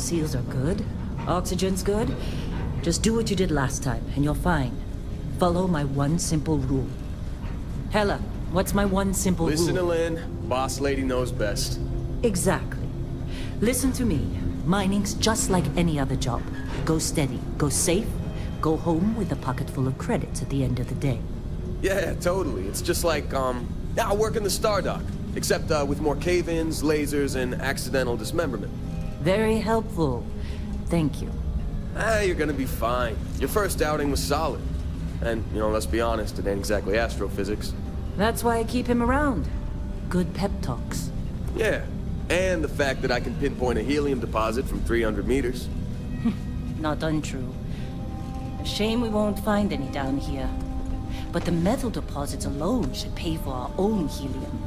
seals are good. Oxygen's good. Just do what you did last time, and you're fine. Follow my one simple rule. Hella, what's my one simple rule? Listen to Lynn. Boss lady knows best. Exactly. Listen to me. Mining's just like any other job. Go steady, go safe, go home with a pocket full of credits at the end of the day. Yeah, totally. It's just like, I work in the Star Dock. Except, with more cave-ins, lasers, and accidental dismemberment. Very helpful. Thank you. You're gonna be fine. Your first outing was solid. And, let's be honest, it ain't exactly astrophysics. That's why I keep him around. Good pep talks. Yeah, and the fact that I can pinpoint a helium deposit from 300 meters. Not untrue. A shame we won't find any down here. But the metal deposits alone should pay for our own helium.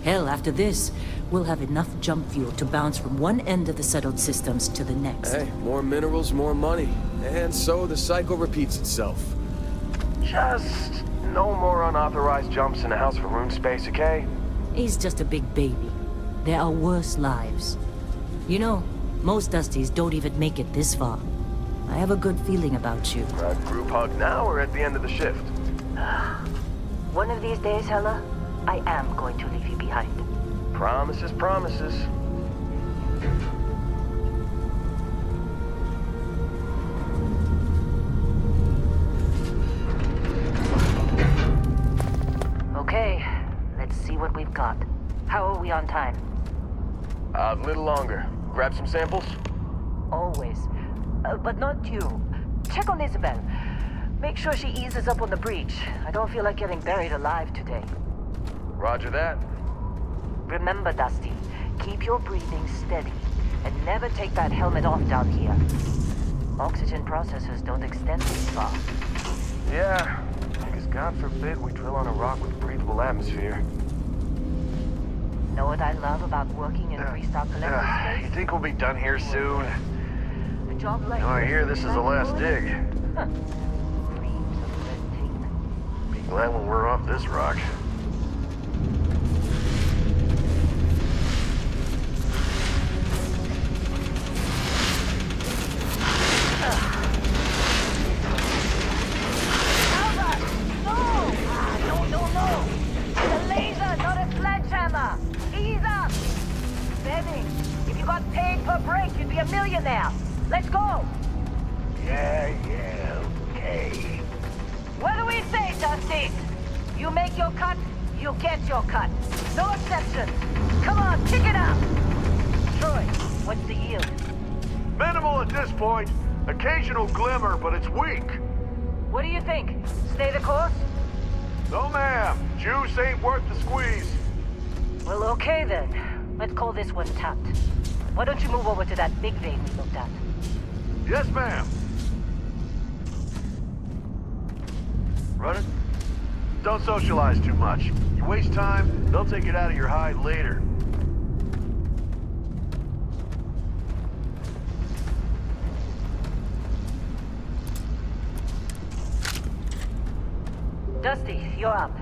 Hell, after this, we'll have enough jump fuel to bounce from one end of the settled systems to the next. Hey, more minerals, more money. And so the cycle repeats itself. Just no more unauthorized jumps in the house for room space, okay? He's just a big baby. There are worse lives. You know, most Dusties don't even make it this far. I have a good feeling about you. Group hug now or at the end of the shift? One of these days, Hella, I am going to leave you behind. Promises, promises. Okay, let's see what we've got. How are we on time? A little longer. Grab some samples? Always. But not you. Check on Isabel. Make sure she eases up on the breach. I don't feel like getting buried alive today. Roger that. Remember, Dusty, keep your breathing steady and never take that helmet off down here. Oxygen processors don't extend this far. Yeah, because God forbid we drill on a rock with breathable atmosphere. Know what I love about working in restock collector space? You think we'll be done here soon? A job like I hear this is the last dig. Huh. Dreams of red tape. Be glad when we're off this rock. A millionaire. Let's go. Yeah, okay. What do we say, Dusty? You make your cut, you get your cut. No exceptions. Come on, kick it up. Troy, what's the yield? Minimal at this point. Occasional glimmer, but it's weak. What do you think? Stay the course? No, ma'am. Juice ain't worth the squeeze. Well, okay then. Let's call this one tapped. Why don't you move over to that big vein we looked at? Yes, ma'am. Running? Don't socialize too much. You waste time, they'll take it out of your hide later. Dusty, you're up.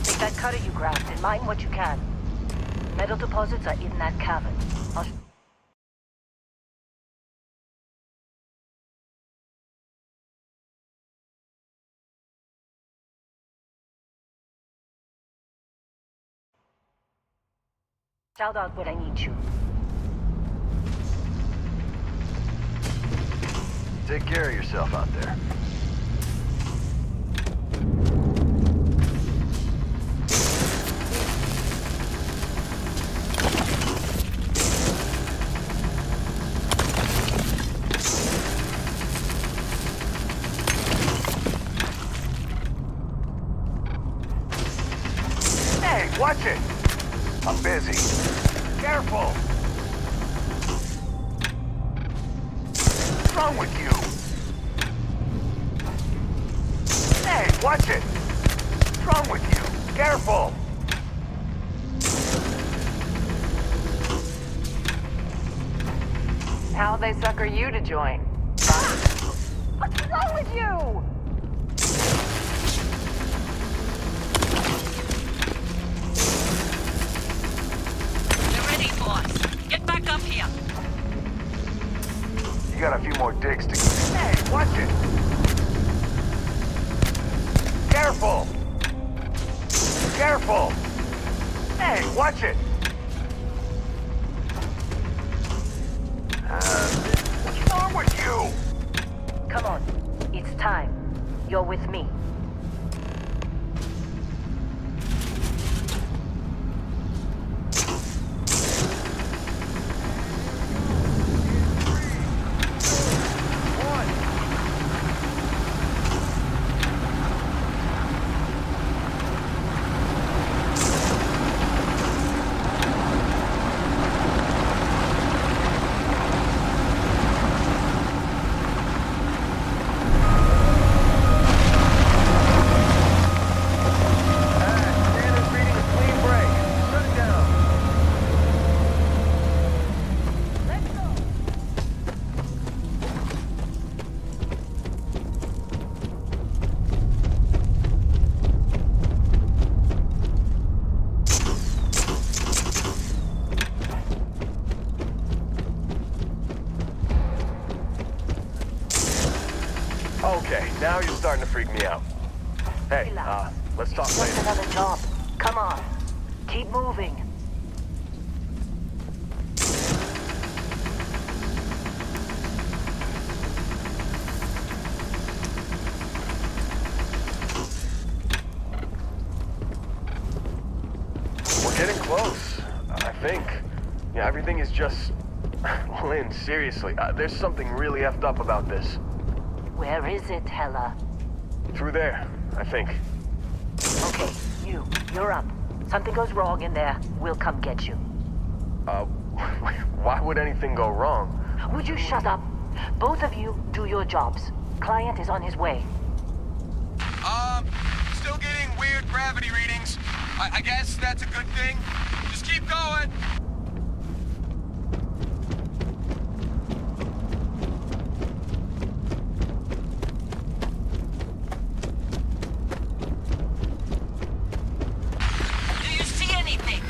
Take that cutter you grabbed and mine what you can. Metal deposits are in that cavern. Shout out when I need you. Take care of yourself out there. Hey, watch it! I'm busy. Careful! What's wrong with you? Hey, watch it! What's wrong with you? Careful! How'd they sucker you to join? What's wrong with you? They're ready, boss. Get back up here. it. Careful! Careful! Hey, watch it! What's wrong with you? Come on. It's time. You're with me. Okay, now you're starting to freak me out. Hey, let's talk Just later. another job. Come on. Keep moving. We're getting close, I think. Yeah, everything is just... Lynn, seriously, there's something really effed up about this. Where is it, Hella? Through there, I think. Okay, you're up. Something goes wrong in there, we'll come get you. Why would anything go wrong? Would you shut up? Both of you do your jobs. Client is on his way. Still getting weird gravity readings. I guess that's a good thing. Just keep going. Do you see anything?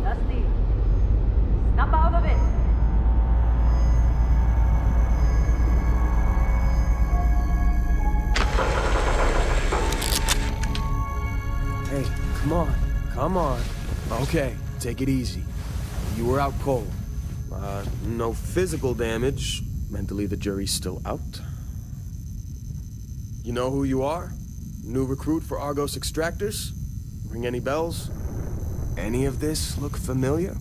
Dusty, snap out of it. Hey, come on. Come on. Okay, take it easy. You were out cold. No physical damage. Mentally, the jury's still out. You know who you are? New recruit for Argos Extractors? Ring any bells? Any of this look familiar?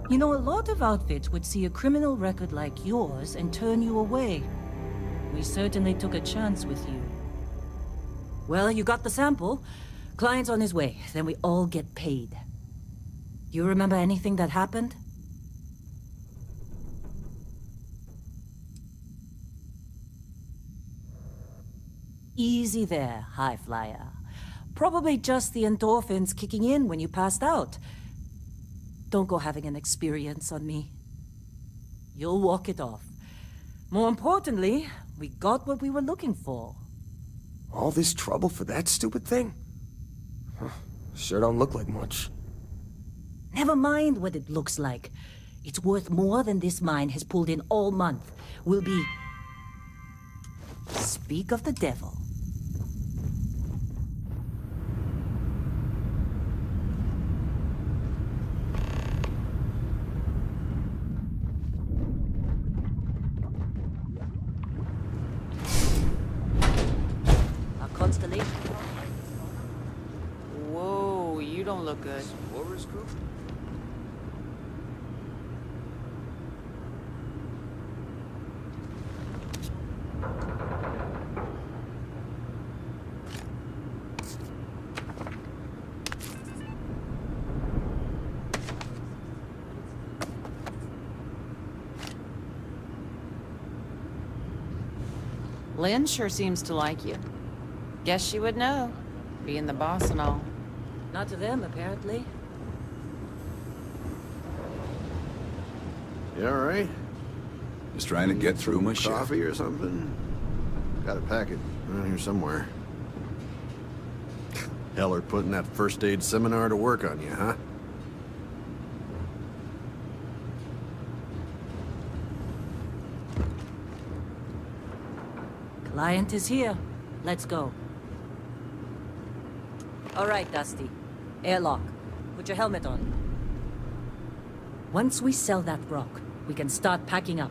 You know, a lot of outfits would see a criminal record like yours and turn you away. We certainly took a chance with you. Well, you got the sample. Client's on his way, then we all get paid. You remember anything that happened? Easy there, high flyer. Probably just the endorphins kicking in when you passed out. Don't go having an experience on me. You'll walk it off. More importantly, we got what we were looking for. All this trouble for that stupid thing? Huh, sure don't look like much. Never mind what it looks like. It's worth more than this mine has pulled in all month. We'll be... Speak of the devil. Constellation. Whoa, you don't look good. Explorers group? Lynn sure seems to like you. Guess she would know, being the boss and all. Not to them, apparently. You alright? Just trying to get through my shift. Coffee or something? Got a packet around here somewhere. Heller putting that first aid seminar to work on you, huh? Client is here. Let's go. All right, Dusty. Airlock. Put your helmet on. Once we sell that rock, we can start packing up.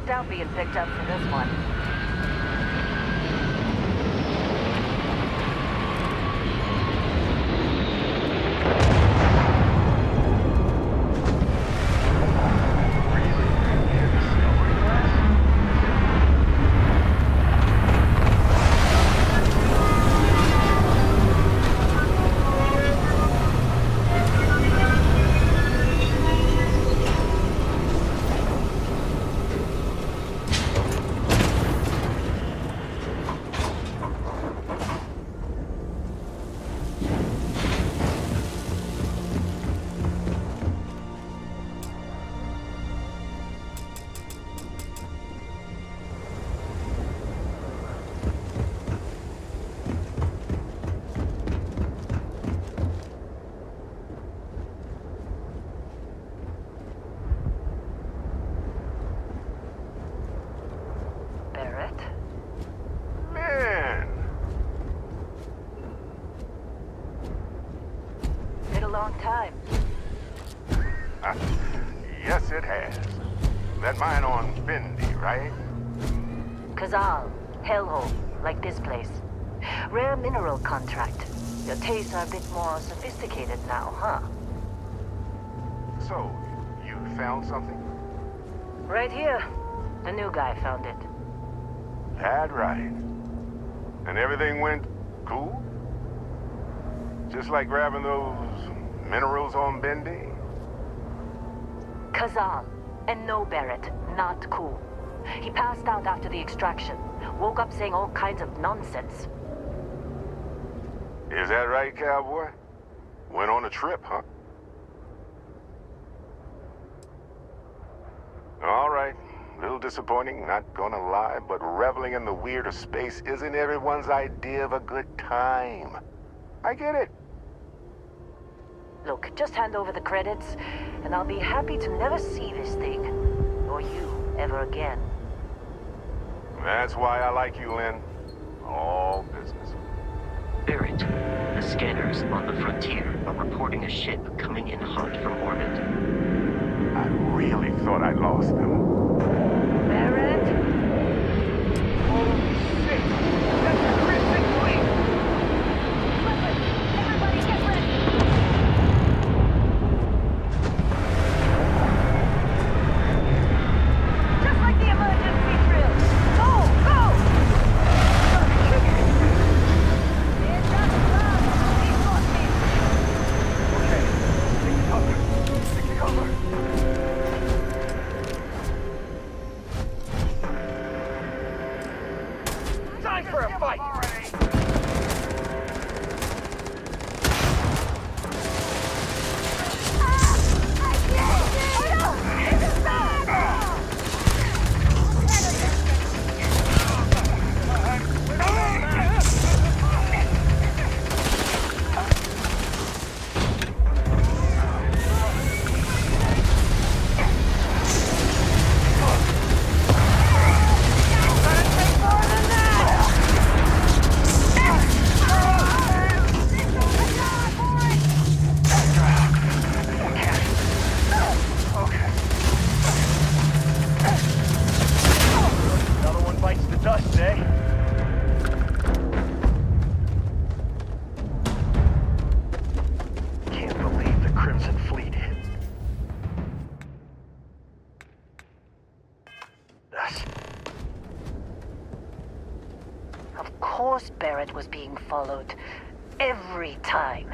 Out being picked up for this one. Yes, it has. That mine on Bendy, right? Kazal, hellhole, like this place. Rare mineral contract. Your tastes are a bit more sophisticated now, huh? So, you found something? Right here. The new guy found it. That right. And everything went cool? Just like grabbing those minerals on Bendy? Kazal. And no Barrett. Not cool. He passed out after the extraction. Woke up saying all kinds of nonsense. Is that right, cowboy? Went on a trip, huh? All right. Little disappointing, not gonna lie, but reveling in the weird of space isn't everyone's idea of a good time. I get it. Look, just hand over the credits, and I'll be happy to never see this thing. Or you, ever again. That's why I like you, Lynn. All business. Barrett, the scanners on the frontier are reporting a ship coming in hot from orbit. I really thought I lost them. Barrett? Holy shit! That's the Crimson Fleet! Everybody get ready! Just like the emergency drill! Go! Go! It's just love! Resources! Okay, take cover. Take cover. Time for a fight! Another one bites the dust, eh? Can't believe the Crimson Fleet hit. Us. Of course Barrett was being followed. Every time.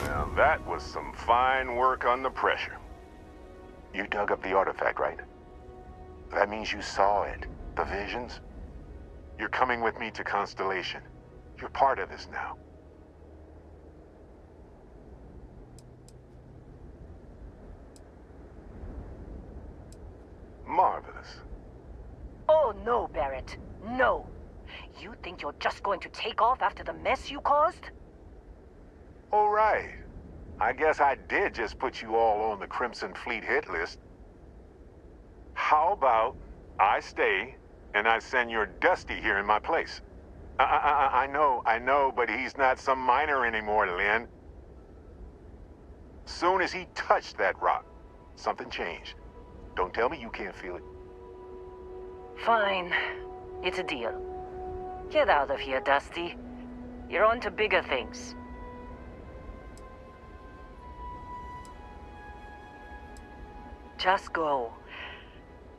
Now that was some fine work under pressure. You dug up the artifact, right? That means you saw it. The visions? You're coming with me to Constellation. You're part of this now. Marvelous. Oh no, Barrett. No. You think you're just going to take off after the mess you caused? All right. I guess I did just put you all on the Crimson Fleet hit list. How about I stay and I send your Dusty here in my place? I know, but he's not some miner anymore, Lynn. Soon as he touched that rock, something changed. Don't tell me you can't feel it. Fine. It's a deal. Get out of here, Dusty. You're on to bigger things. Just go.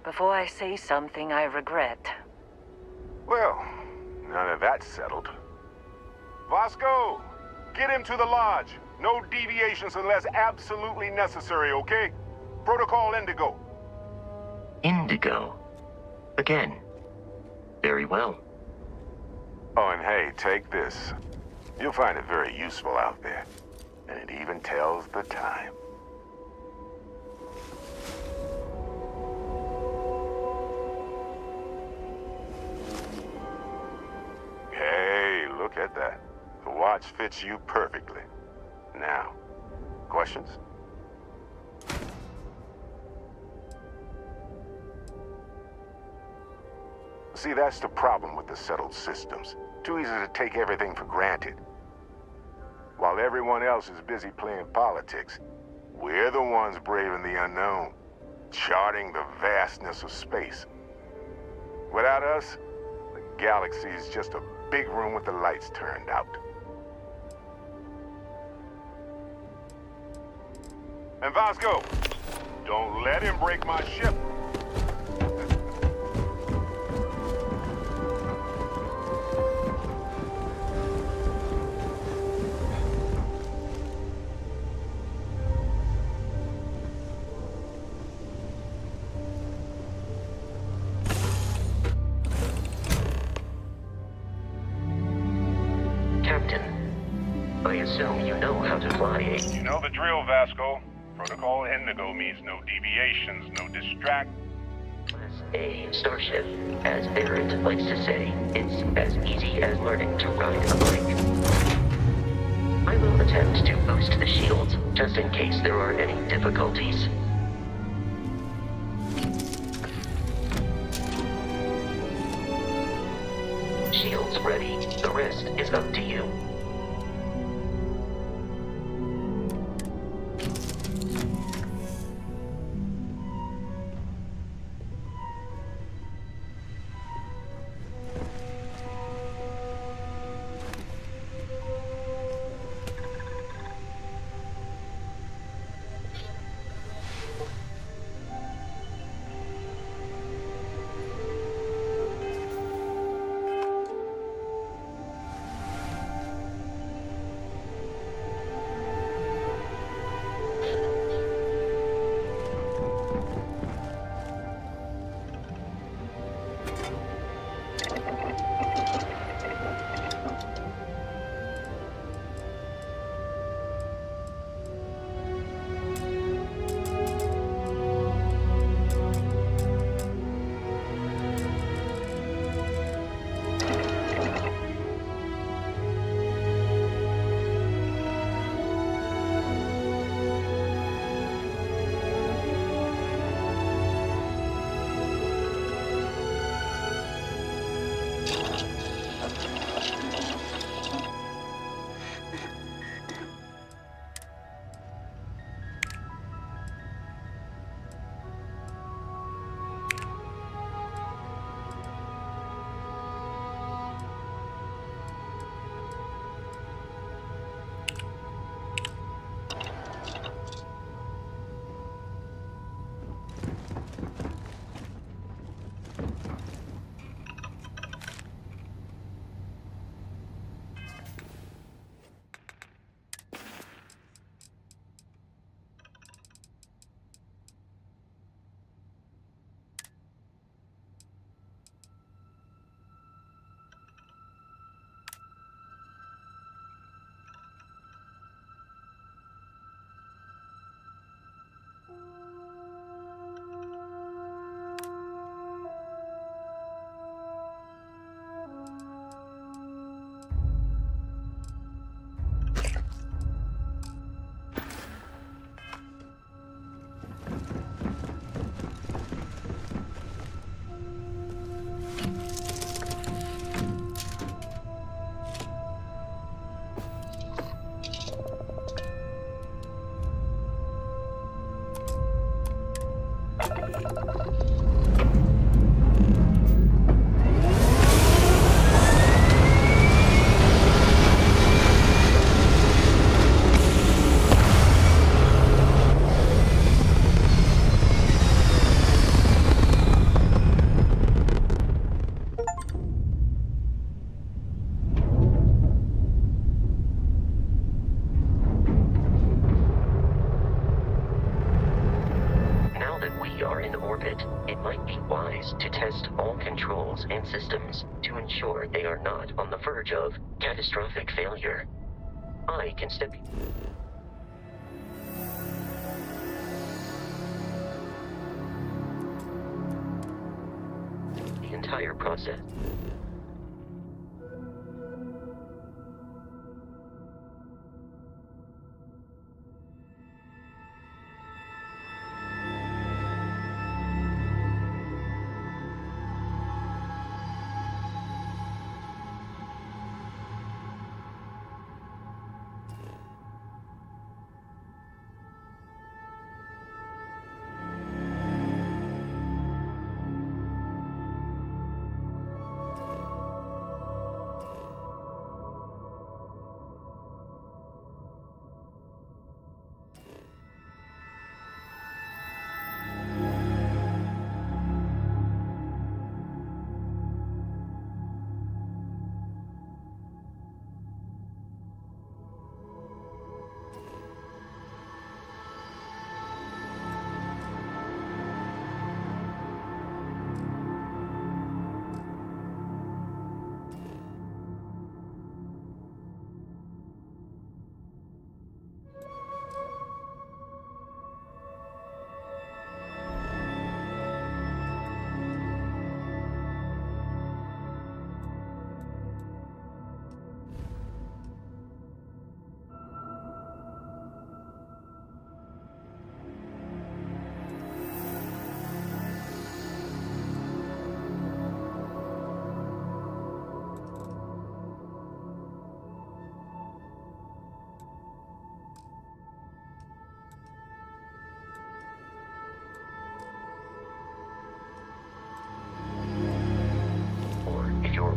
Before I say something I regret. Well, now that that's settled. Vasco, get him to the lodge. No deviations unless absolutely necessary, okay? Protocol Indigo. Indigo. Again. Very well. Oh, and hey, take this. You'll find it very useful out there. And it even tells the time. Hey, look at that. The watch fits you perfectly. Now, questions? See, that's the problem with the settled systems. Too easy to take everything for granted. While everyone else is busy playing politics, we're the ones braving the unknown, charting the vastness of space. Without us, the galaxy is just a big room with the lights turned out. And Vasco, don't let him break my ship. Captain, I assume you know how to fly a... You know the drill, Vasco. Protocol Indigo means no deviations, no distract. Class A starship. As Barrett likes to say, it's as easy as learning to ride a bike. I will attempt to boost the shields, just in case there are any difficulties. Shields ready. The rest is up to you. that we are in orbit, it might be wise to test all controls and systems to ensure they are not on the verge of catastrophic failure. I can step... the entire process.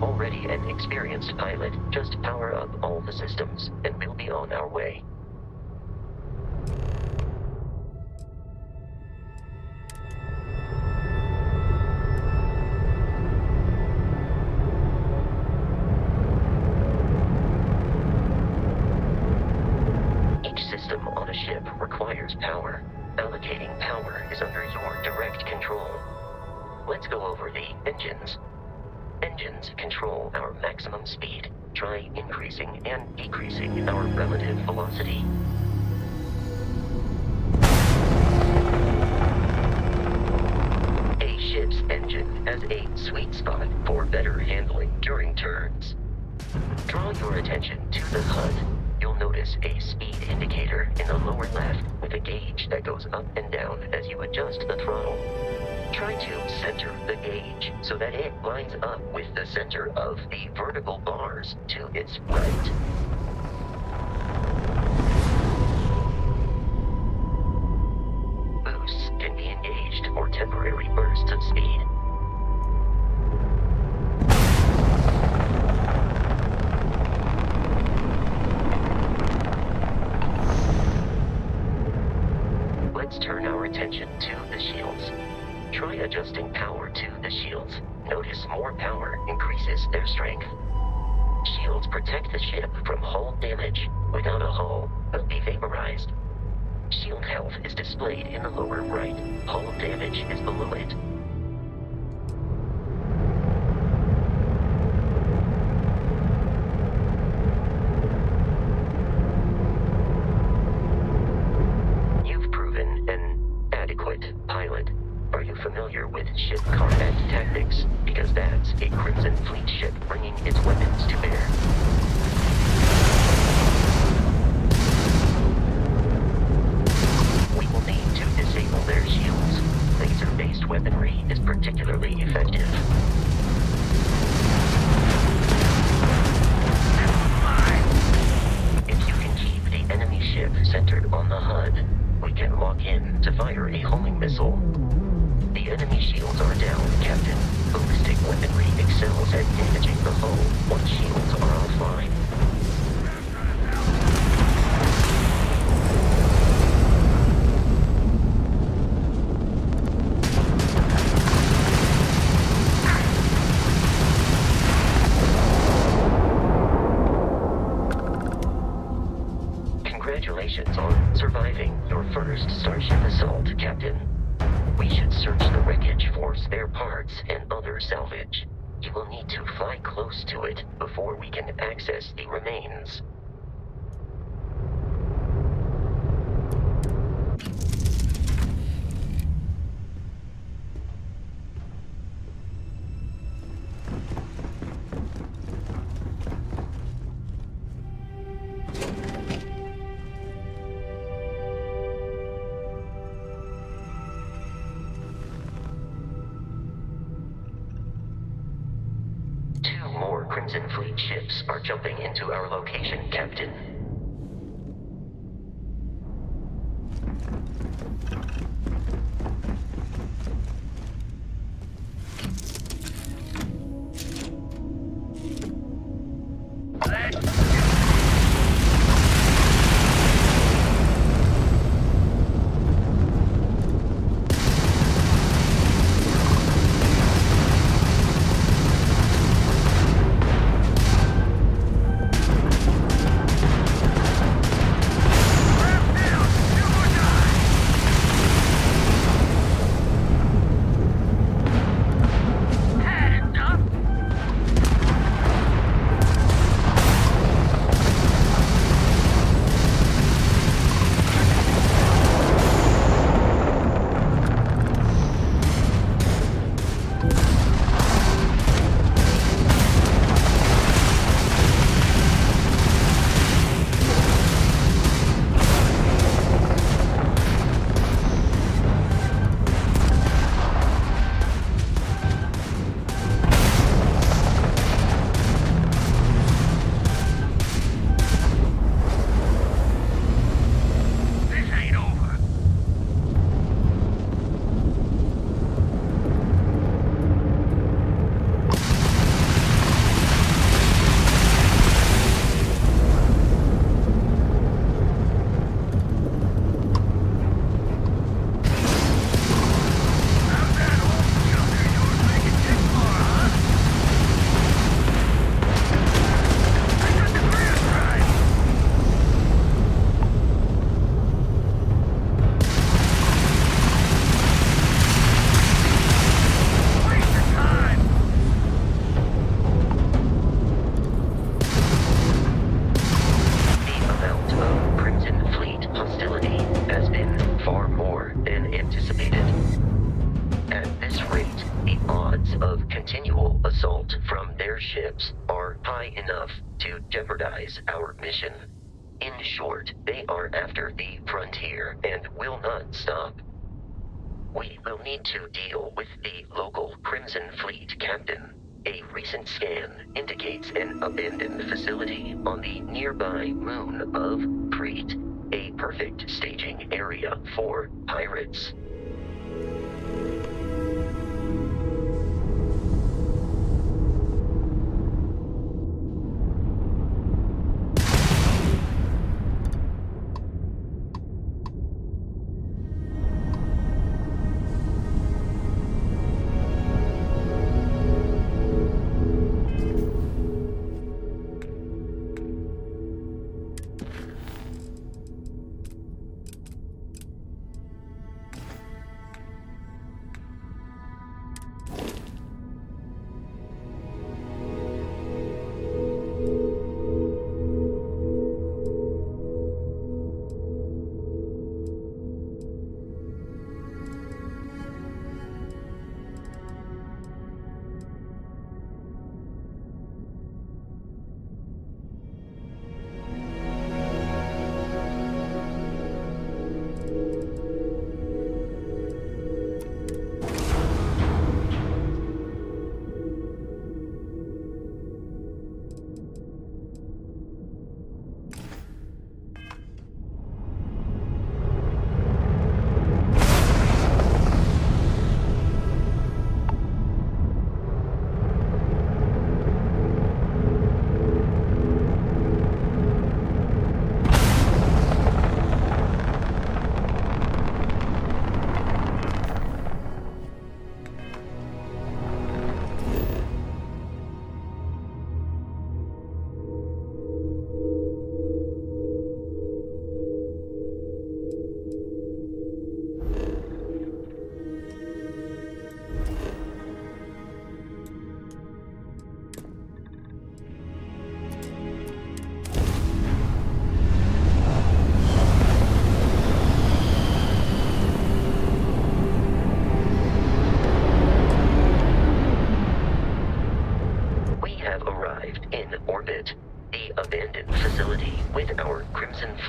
Already an experienced pilot, just power up all the systems, and we'll be on our way. Each system on a ship requires power. Allocating power is under your direct control. Let's go over the engines. Engines control our maximum speed. Try increasing and decreasing our relative velocity. A ship's engine has a sweet spot for better handling during turns. Draw your attention to the HUD. You'll notice a speed indicator in the lower left with a gauge that goes up and down as you adjust the throttle. Try to center the gauge so that it lines up with the center of the vertical bars to its right. Boosts can be engaged for temporary bursts of speed. Let's turn our attention to the shields. Try adjusting power to the shields. Notice more power increases their strength. Shields protect the ship from hull damage. Without a hull, they'll be vaporized. Shield health is displayed in the lower right. Hull damage is below it. You've proven an adequate pilot. Are you familiar with ship combat tactics? Because that's a Crimson Fleet ship bringing its weapons to bear. We will need to disable their shields. Laser-based weaponry is particularly effective. If you can keep the enemy ship centered on the HUD, we can lock in to fire a homing missile. The enemy shields are down, Captain. Ballistic weaponry excels at damaging the hull once shields are offline. Congratulations on surviving your first Starship assault, Captain. We should search the wreckage for spare parts and other salvage. You will need to fly close to it before we can access the remains. Crimson Fleet ships are jumping into our location, Captain. Ships are high enough to jeopardize our mission. In short, they are after the frontier and will not stop. We will need to deal with the local Crimson Fleet captain. A recent scan indicates an abandoned facility on the nearby moon of Crete, a perfect staging area for pirates.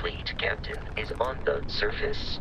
fleet, Captain, is on the surface.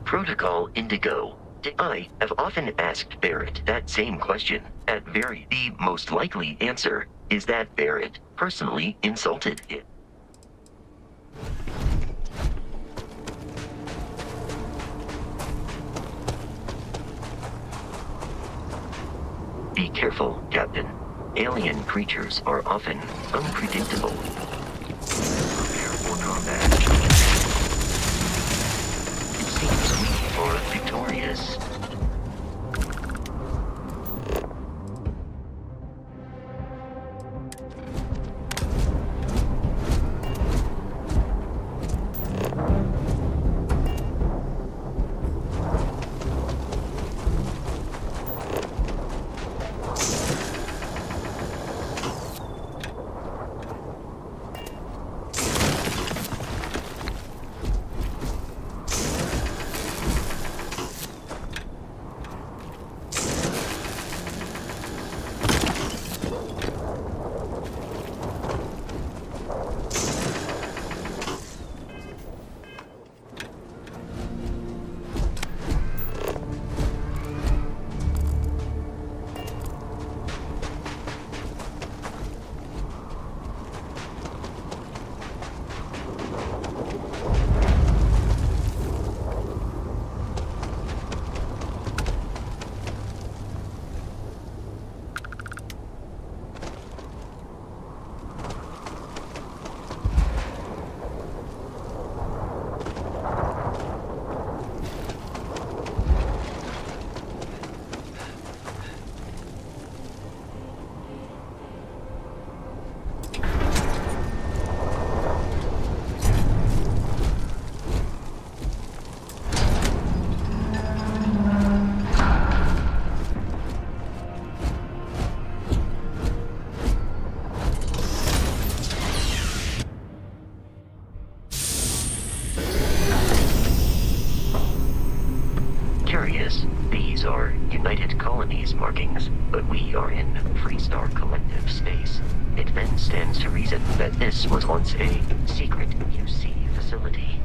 Protocol Indigo. I have often asked Barrett that same question. The most likely answer is that Barrett personally insulted him. Be careful, Captain. Alien creatures are often unpredictable. Prepare for combat. Seems we are victorious. These are United Colonies markings, but we are in Freestar Collective space. It then stands to reason that this was once a secret UC facility.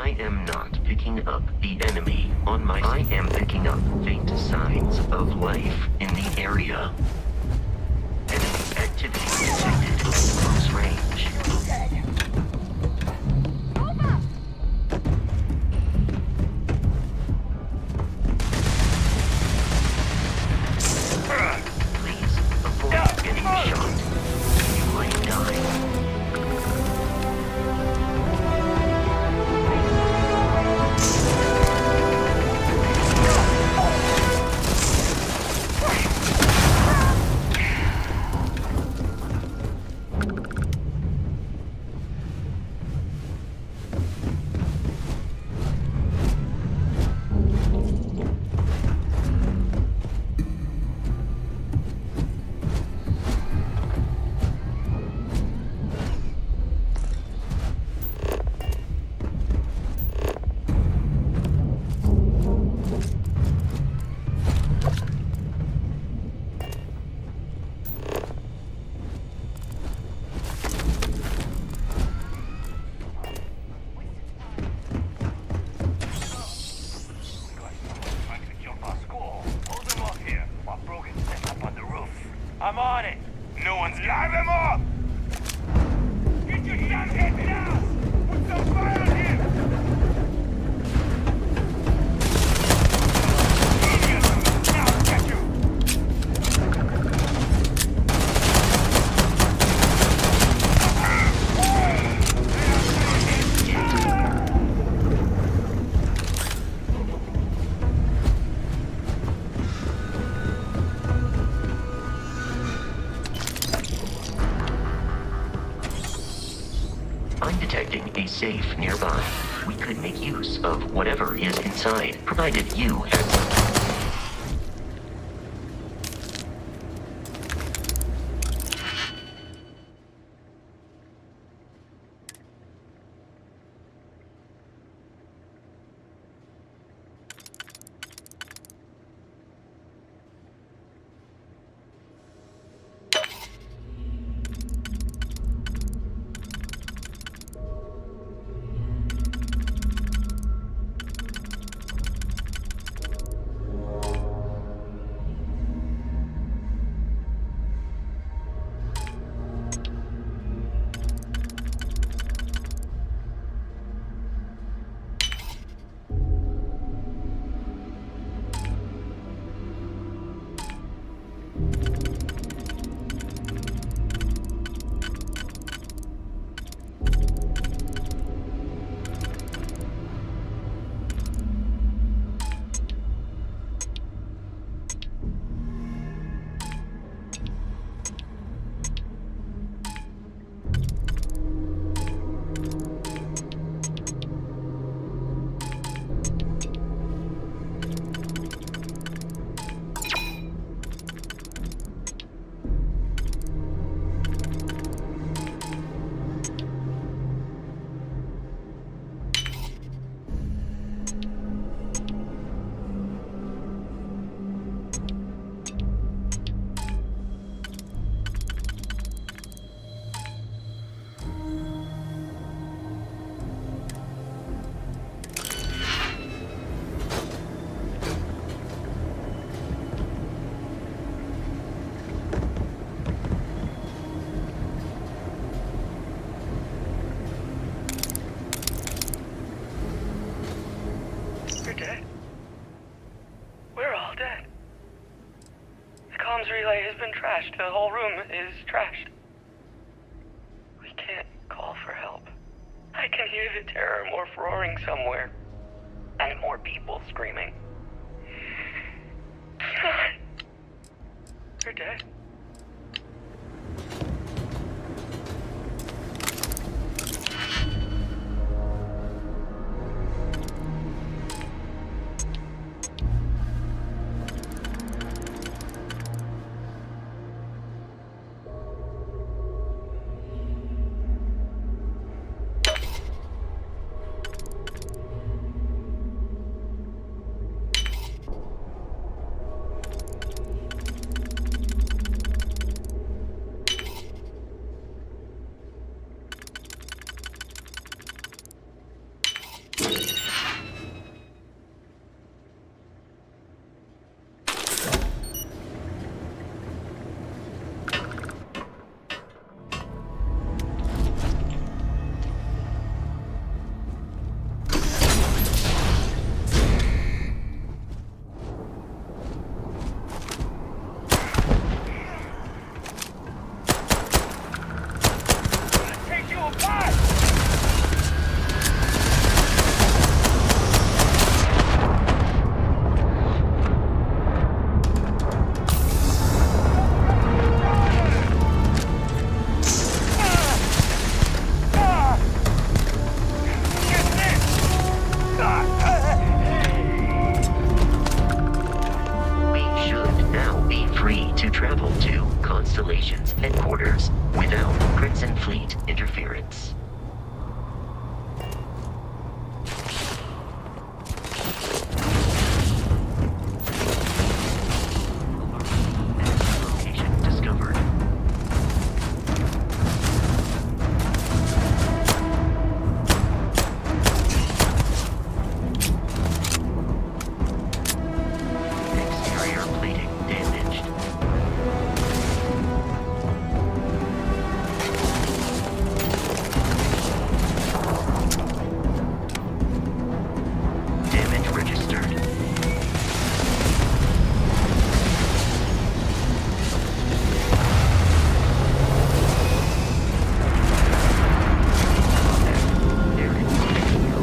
I am not picking up the enemy on my... I am picking up faint signs of life in the area. Enemy activity detected at close range. Please avoid getting shot. You might die. I'm on it. No one's got them up. Get your damn head down. Put some fire on him. Idiot. Now I'll get you. I'm detecting a safe nearby. We could make use of whatever is inside, provided you have... Relay has been trashed. The whole room is trashed. We can't call for help. I can hear the terror morph roaring somewhere. And more people screaming. God. They're dead. We should now be free to travel to Constellation's headquarters without Crimson Fleet interference. Location discovered. Exterior plating damaged. Damage registered. There is no.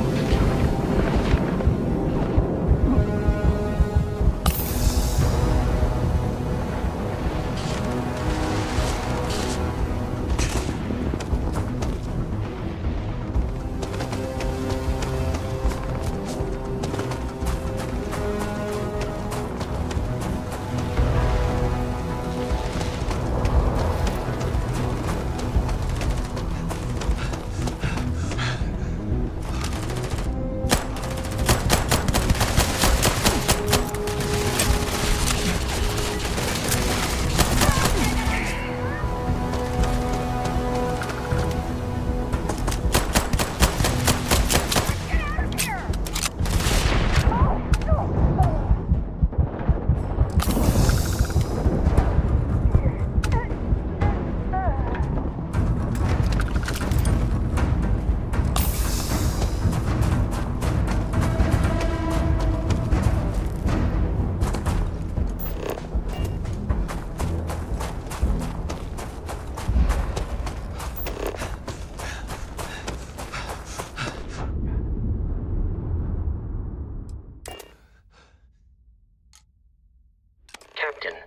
Captain,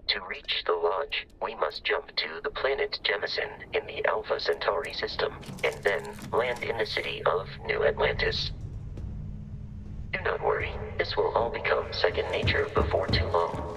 to reach the lodge, we must jump to the planet Jemison in the Alpha Centauri system, and then land in the city of New Atlantis. Do not worry, this will all become second nature before too long.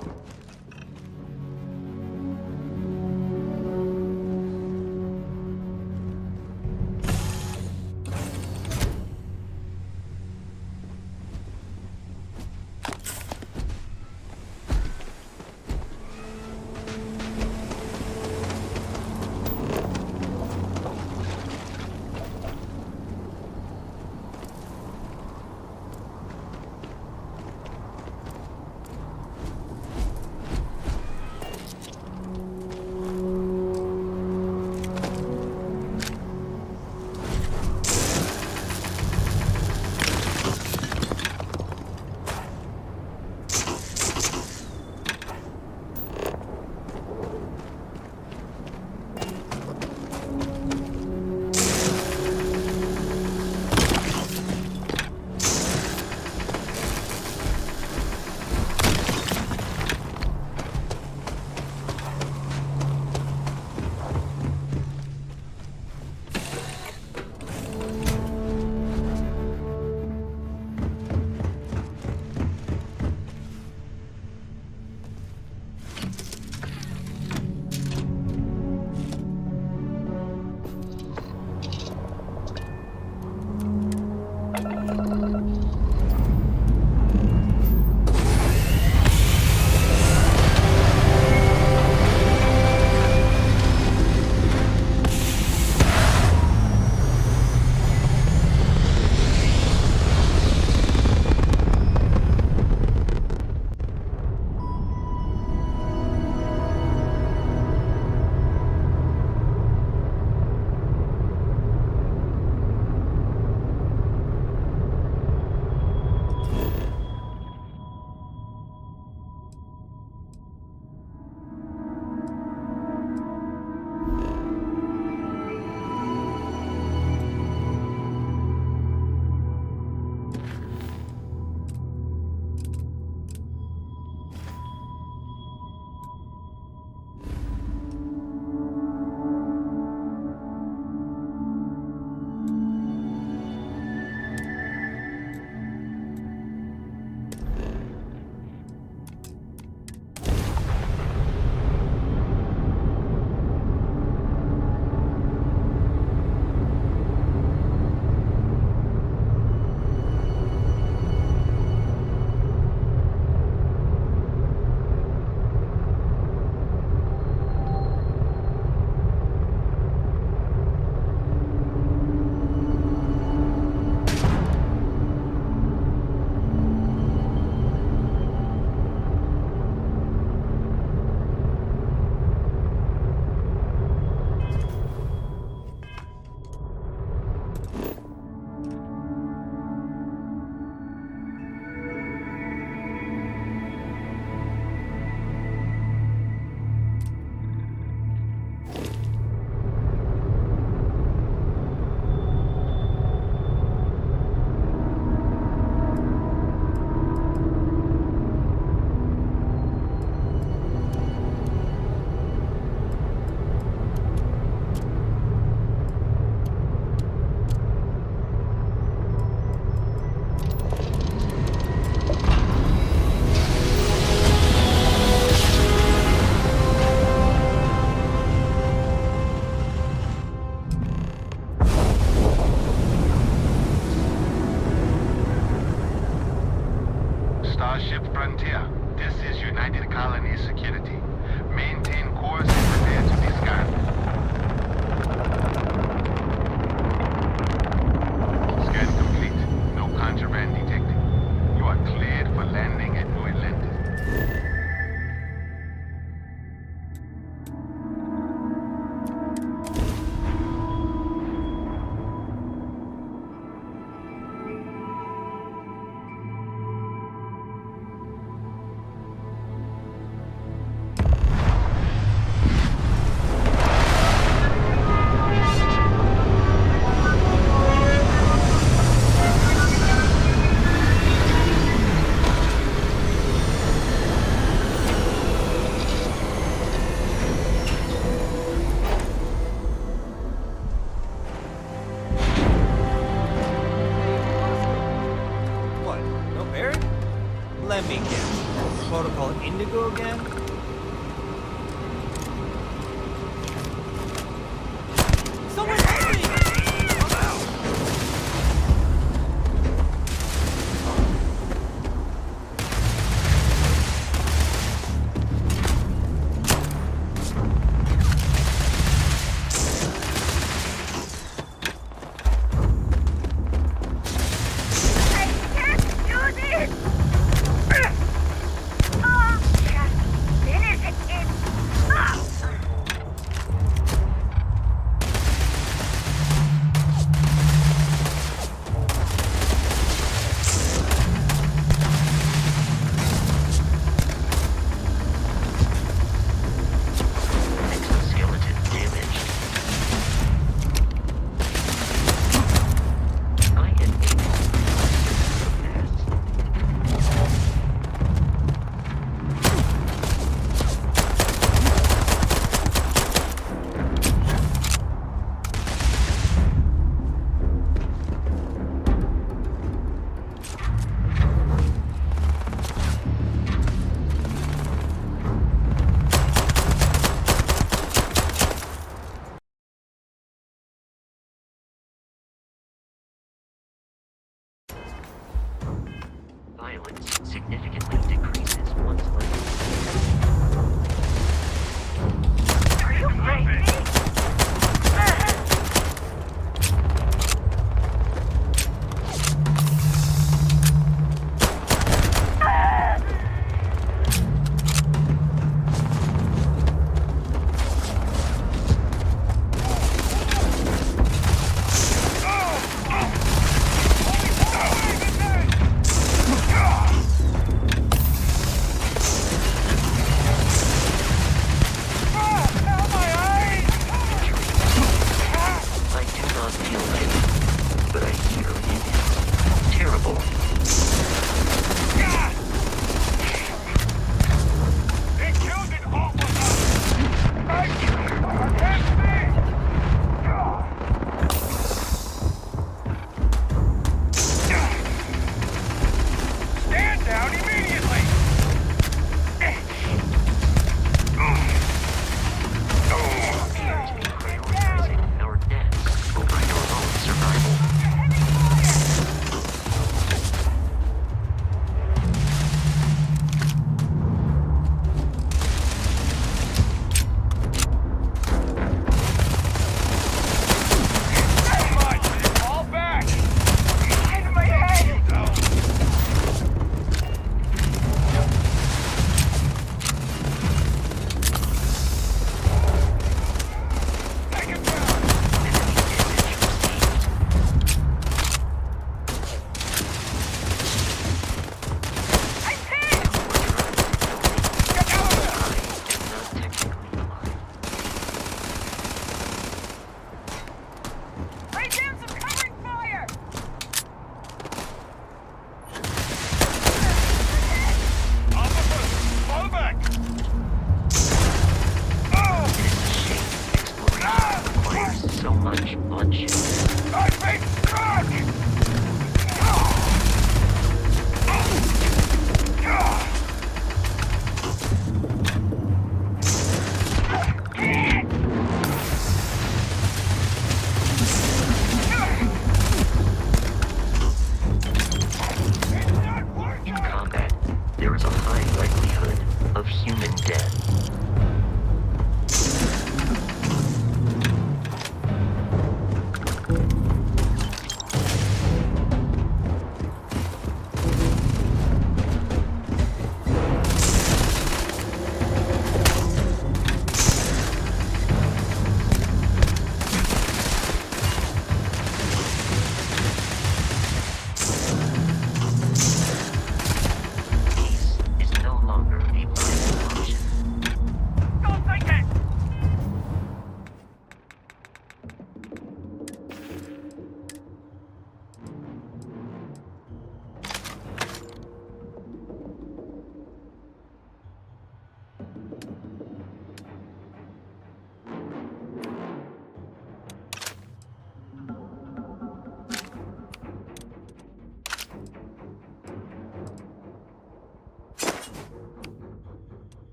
Starship Frontier. This is United Colony Security. Maintain course and prepare to be scanned. Scan complete. No contraband detected. You are cleared for landing at New Atlantis. What? No Barry? Let me guess. Protocol Indigo again? Someone help me! Exoskeleton damaged. I admit so fast. Violence significantly decreases once left. Are you crazy?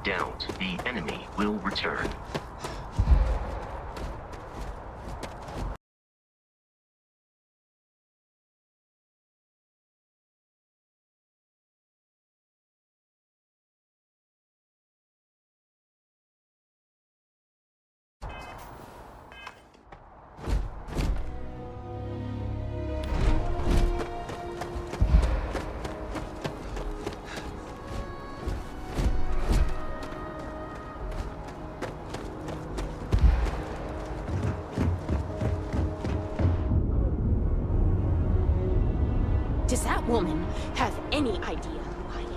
doubt the enemy will return. Does that woman have any idea who I am?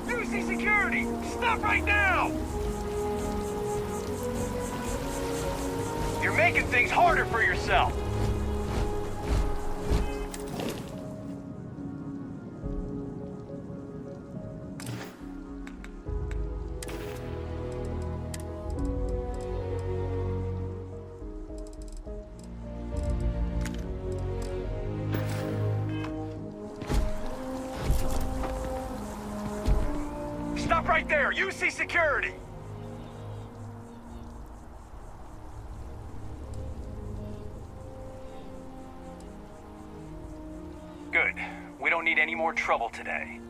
UC security! Stop right now! You're making things harder for yourself. Stop right there! UC security! Good. We don't need any more trouble today.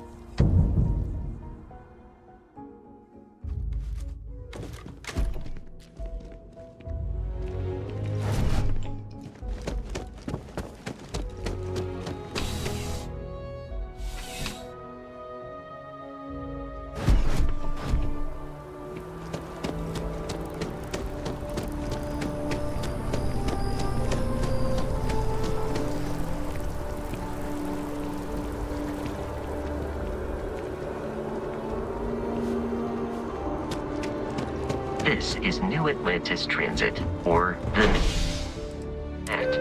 This is New Atlantis Transit, or the NAT.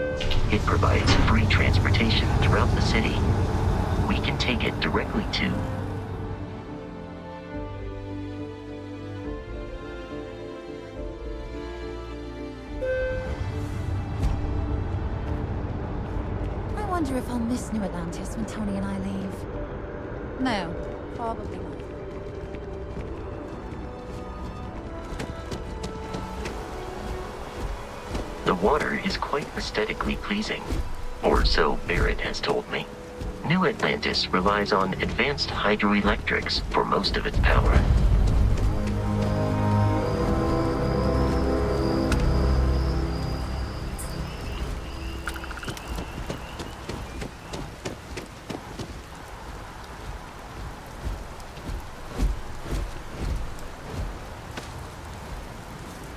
It provides free transportation throughout the city. We can take it directly to... I wonder if I'll miss New Atlantis when Tony and I leave. No, probably not. The water is quite aesthetically pleasing, or so Barrett has told me. New Atlantis relies on advanced hydroelectrics for most of its power.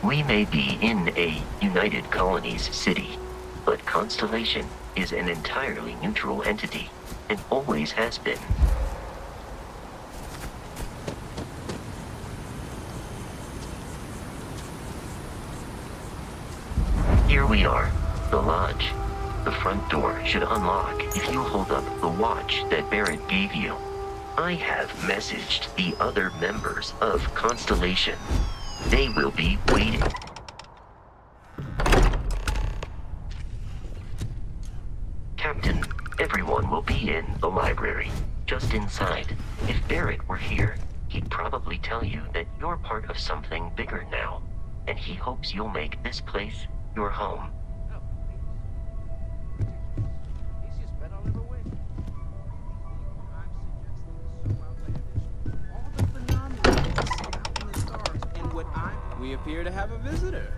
We may be in a United Colonies city, but Constellation is an entirely neutral entity, and always has been. Here we are, the lodge. The front door should unlock if you hold up the watch that Barrett gave you. I have messaged the other members of Constellation. They will be waiting. Captain, everyone will be in the library, just inside. If Barrett were here, he'd probably tell you that you're part of something bigger now, and he hopes you'll make this place your home. We appear to have a visitor.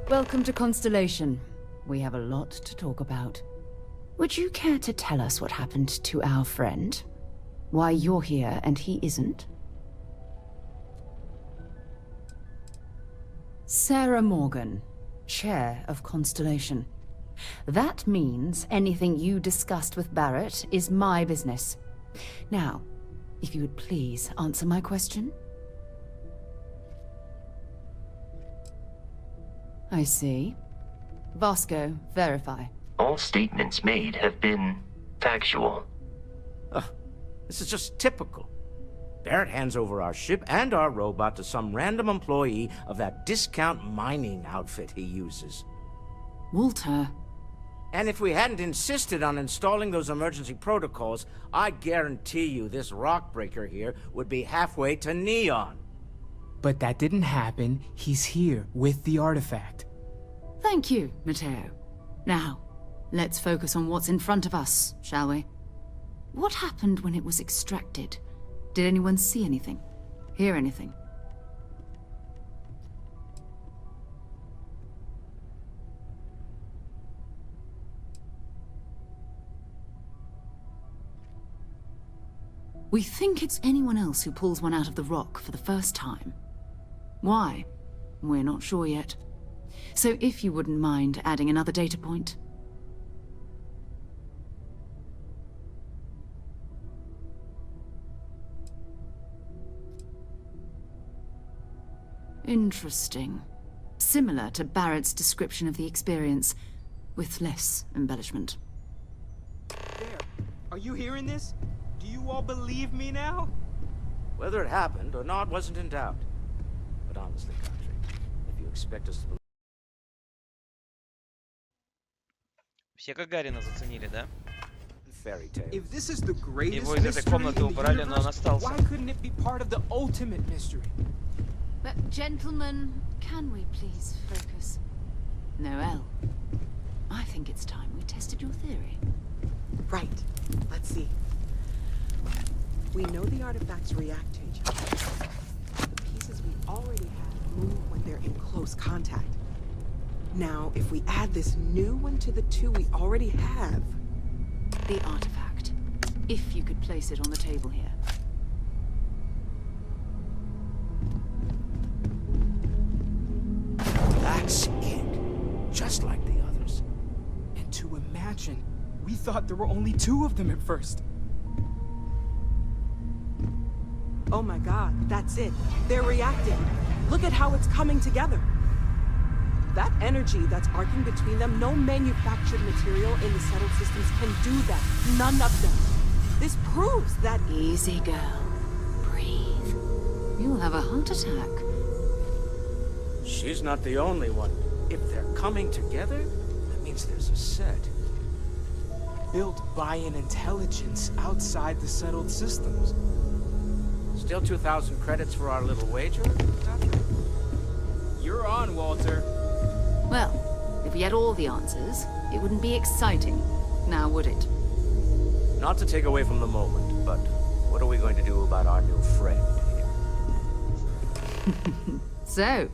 Welcome to Constellation. We have a lot to talk about. Would you care to tell us what happened to our friend? Why you're here and he isn't? Sarah Morgan, Chair of Constellation. That means anything you discussed with Barrett is my business. Now, if you would please answer my question. I see. Vasco, verify. All statements made have been factual. This is just typical. Barrett hands over our ship and our robot to some random employee of that discount mining outfit he uses. Walter. And if we hadn't insisted on installing those emergency protocols, I guarantee you this rock breaker here would be halfway to Neon. But that didn't happen. He's here with the artifact. Thank you, Matteo. Now, let's focus on what's in front of us, shall we? What happened when it was extracted? Did anyone see anything? Hear anything? We think it's anyone else who pulls one out of the rock for the first time. Why? We're not sure yet. So if you wouldn't mind adding another data point. Interesting. Similar to Barrett's description of the experience, with less embellishment. There. Are you hearing this? Do you all believe me now? Whether it happened or not wasn't in doubt. But honestly, Country, if you expect us to believe... Все Гагарина заценили, да? Fairy tale. If this is the greatest Его из этой комнаты убрали, но он остался. Why couldn't it be part of the ultimate mystery? But gentlemen, can we please focus? Noel, I think it's time we tested your theory. Right. Let's see. We know the artifacts react to each other. The pieces we already have move when they're in close contact. Now, if we add this new one to the two we already have... The artifact. If you could place it on the table here. That's it. Just like the others. And to imagine, we thought there were only 2 of them at first. Oh my god, that's it. They're reacting. Look at how it's coming together. That energy that's arcing between them, no manufactured material in the settled systems can do that. None of them. This proves that... Easy, girl. Breathe. You'll have a heart attack. She's not the only one. If they're coming together, that means there's a set. Built by an intelligence outside the settled systems. Still 2,000 credits for our little wager? You're on, Walter. Well, if we had all the answers, it wouldn't be exciting, now would it? Not to take away from the moment, but what are we going to do about our new friend here? So,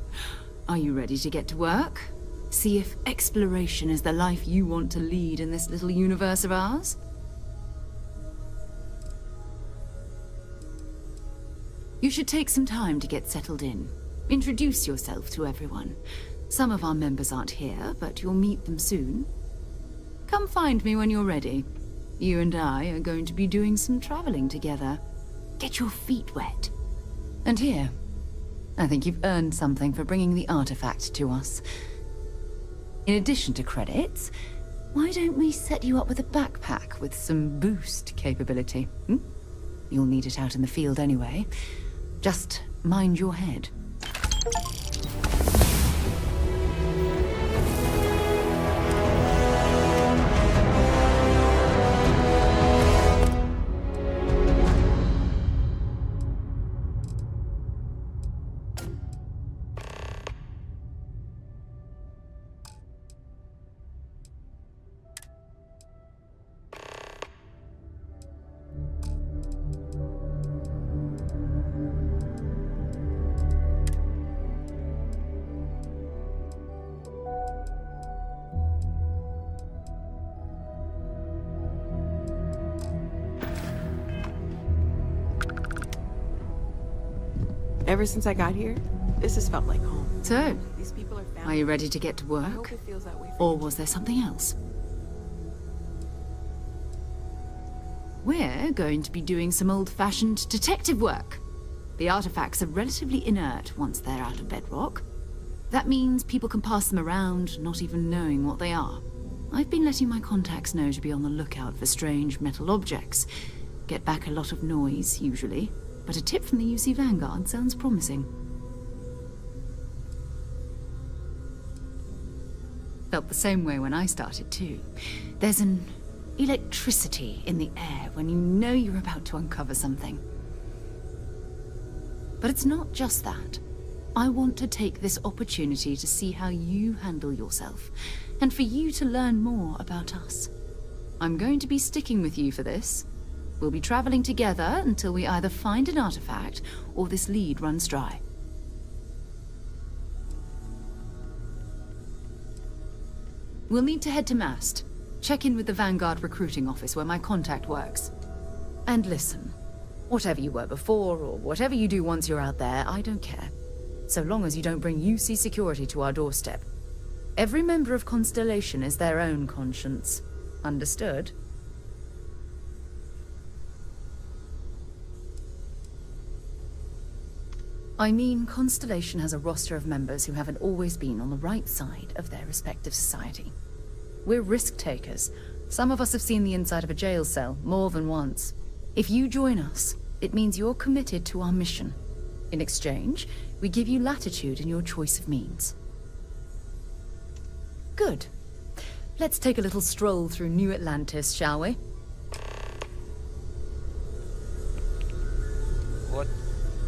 are you ready to get to work? See if exploration is the life you want to lead in this little universe of ours? You should take some time to get settled in. Introduce yourself to everyone. Some of our members aren't here, but you'll meet them soon. Come find me when you're ready. You and I are going to be doing some traveling together. Get your feet wet. And here, I think you've earned something for bringing the artifact to us. In addition to credits, why don't we set you up with a backpack with some boost capability? You'll need it out in the field anyway. Just mind your head. Ever since I got here, this has felt like home. So, These people are are family. you ready to get to I hope work? it feels that way for Or you. was there something else? We're going to be doing some old-fashioned detective work. The artifacts are relatively inert once they're out of bedrock. That means people can pass them around, not even knowing what they are. I've been letting my contacts know to be on the lookout for strange metal objects. Get back a lot of noise, usually. But a tip from the UC Vanguard sounds promising. Felt the same way when I started, too. There's an electricity in the air when you know you're about to uncover something. But it's not just that. I want to take this opportunity to see how you handle yourself, and for you to learn more about us. I'm going to be sticking with you for this. We'll be traveling together until we either find an artifact or this lead runs dry. We'll need to head to Mast. Check in with the Vanguard recruiting office where my contact works. And listen, whatever you were before or whatever you do once you're out there, I don't care. So long as you don't bring UC security to our doorstep. Every member of Constellation is their own conscience. Understood? I mean, Constellation has a roster of members who haven't always been on the right side of their respective society. We're risk-takers. Some of us have seen the inside of a jail cell more than once. If you join us, it means you're committed to our mission. In exchange, we give you latitude in your choice of means. Good. Let's take a little stroll through New Atlantis, shall we? Вот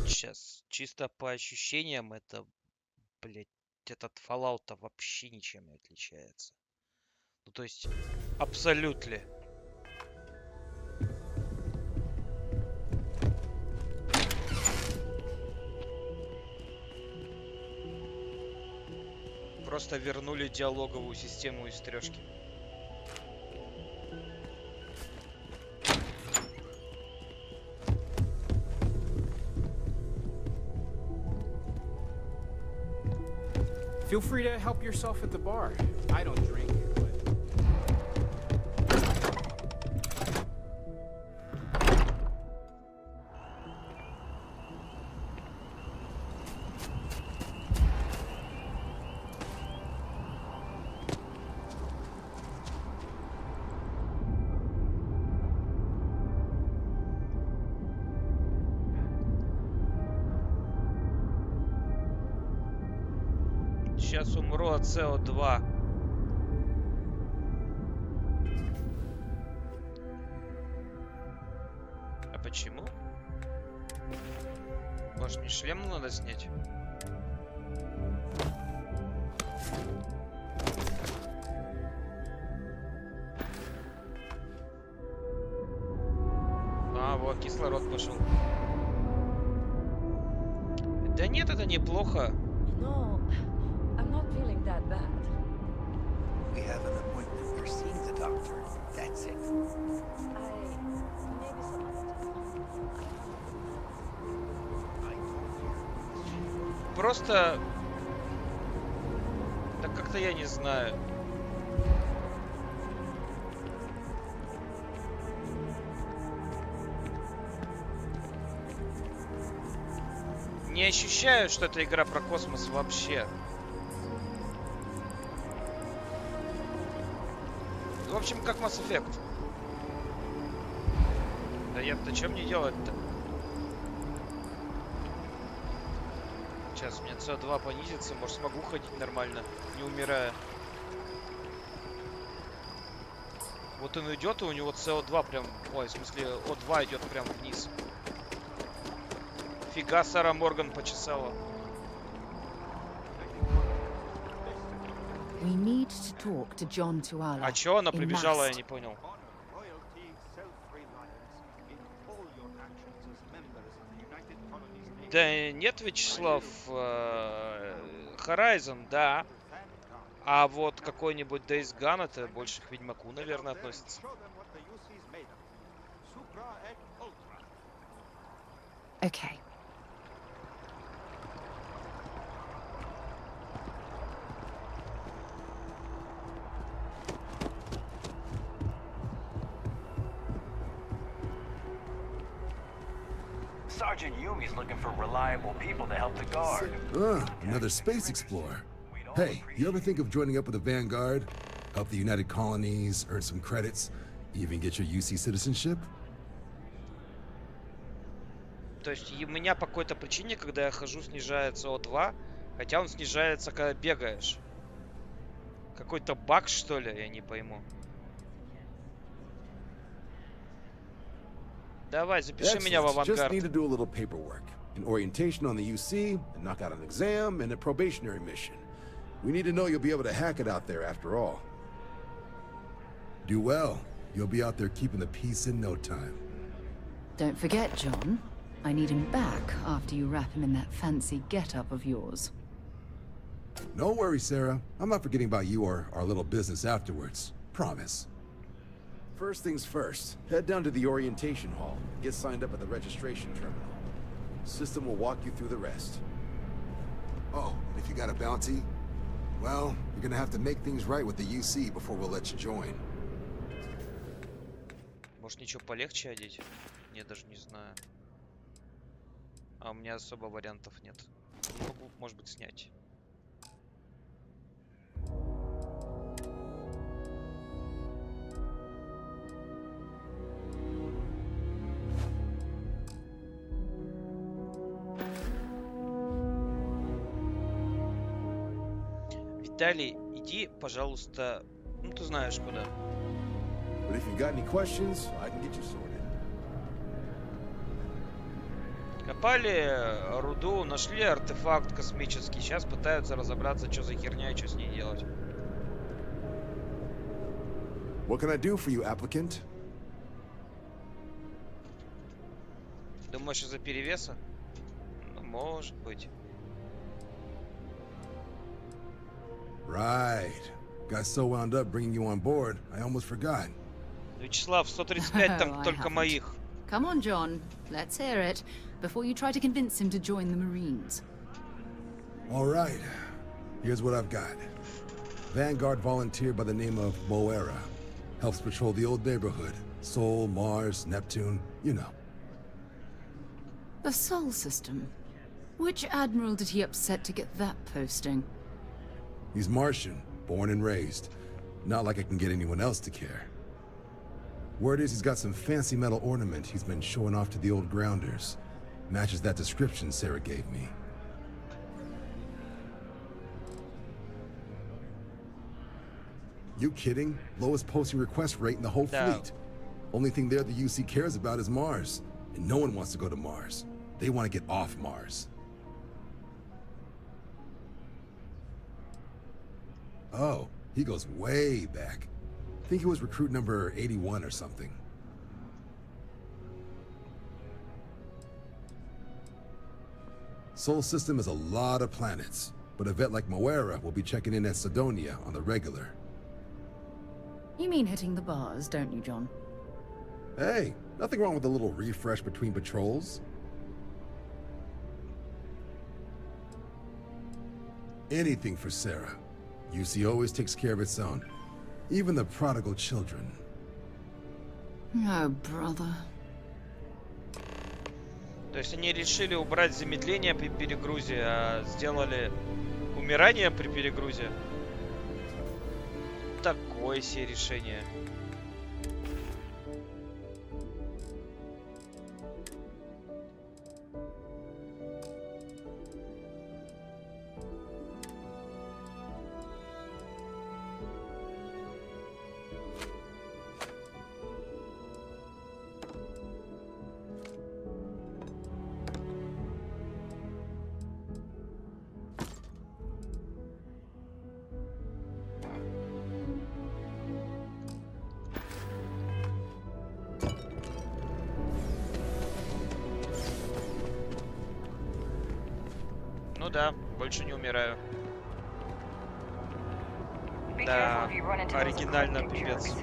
сейчас, чисто по ощущениям, это, блять, этот Fallout вообще ничем не отличается. Ну, то есть, абсолютно. Просто вернули диалоговую систему из трешки. Feel free to help yourself at the bar. I don't drink, but... Сейчас умру от СО2. А почему? Может, мне шлем надо снять? А, вот, кислород пошел. Да нет, это неплохо. We have an appointment for seeing the doctor. That's it. Просто... Так как-то я не знаю. Не ощущаю, что это игра про космос вообще. В общем, как Mass Effect. Да я-то чем мне делать-то? Сейчас у меня СО2 понизится, может смогу ходить нормально, не умирая. Вот он идет, и у него СО2 прям... Ой, в смысле, О2 идет прям вниз. Фига, Сара Морган почесала. We need to talk to John Tuala. А чё она прибежала, я не понял. Да нет, Вячеслав, Horizon, да. А вот какой-нибудь Days Gone, это больше к Ведьмаку, наверное, относится. Okay. Sergeant Yumi's looking for reliable people to help the guard. Another space explorer. Hey, you ever think of joining up with the Vanguard? Help the United Colonies, earn some credits, even get your UC citizenship? То есть у меня по какой-то причине, когда я хожу, снижается О2, хотя он снижается, когда бегаешь. Какой-то баг, что ли, я не пойму. Давай, запиши меня в Excellent. Just авангард. need to do a little paperwork. An orientation on the UC, and knock out an exam, and a probationary mission. We need to know you'll be able to hack it out there after all. Do well. You'll be out there keeping the peace in no time. Don't forget, John. I need him back after you wrap him in that fancy get-up of yours. No worries, Sarah. I'm not forgetting about you or our little business afterwards. Promise. First things first, head down to the orientation hall. Get signed up at the registration terminal. System will walk you through the rest. Oh, and if you got a bounty, well, you're gonna have to make things right with the UC before we'll let you join. Может, ничего полегче одеть? Я даже не знаю. А у меня особо вариантов нет. Могу, может быть, снять. Виталий, иди, пожалуйста, ну ты знаешь куда. But if you got any questions, I can get you sorted. Копали руду, нашли артефакт космический. Сейчас пытаются разобраться, что за херня и что с ней делать. What can I do for you, applicant? Думаешь, из-за перевеса? Ну, может быть. Right. Got so wound up bringing you on board, I almost forgot. Вячеслав, 135 там только моих. Come on, John. Let's hear it, before you try to convince him to join the Marines. All right. Here's what I've got. Vanguard volunteer by the name of Moera. Helps patrol the old neighborhood. Sol, Mars, Neptune, you know. The Sol system. Which admiral did he upset to get that posting? He's Martian, born and raised. Not like I can get anyone else to care. Word is he's got some fancy metal ornament he's been showing off to the old grounders. Matches that description Sarah gave me. You kidding? Lowest posting request rate in the whole fleet. Only thing there the UC cares about is Mars. And no one wants to go to Mars. They want to get off Mars. Oh, he goes way back. I think he was recruit number 81 or something. Sol system has a lot of planets, but a vet like Moera will be checking in at Sidonia on the regular. You mean hitting the bars, don't you, John? Hey, nothing wrong with a little refresh between patrols. Anything for Sarah. UC always takes care of its own. Even the prodigal children. Oh, brother. То есть они решили убрать замедление при перегрузе, а сделали умирание при перегрузе. Такое себе решение. Ну да, больше не умираю. Да, оригинально пипец.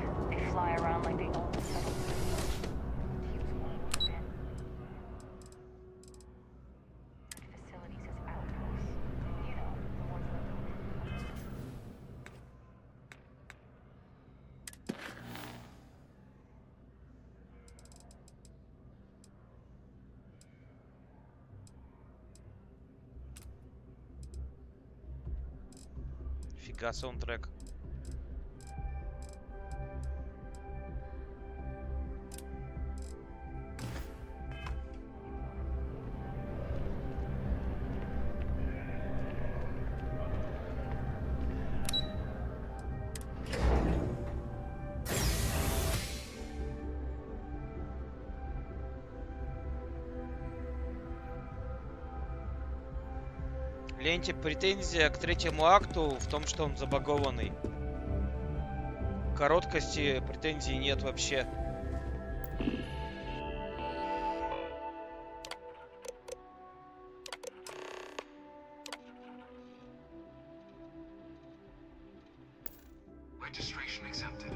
Фига, саундтрек. Ленте претензия к третьему акту в том, что он забагованный. Короткости претензий нет вообще. Registration accepted.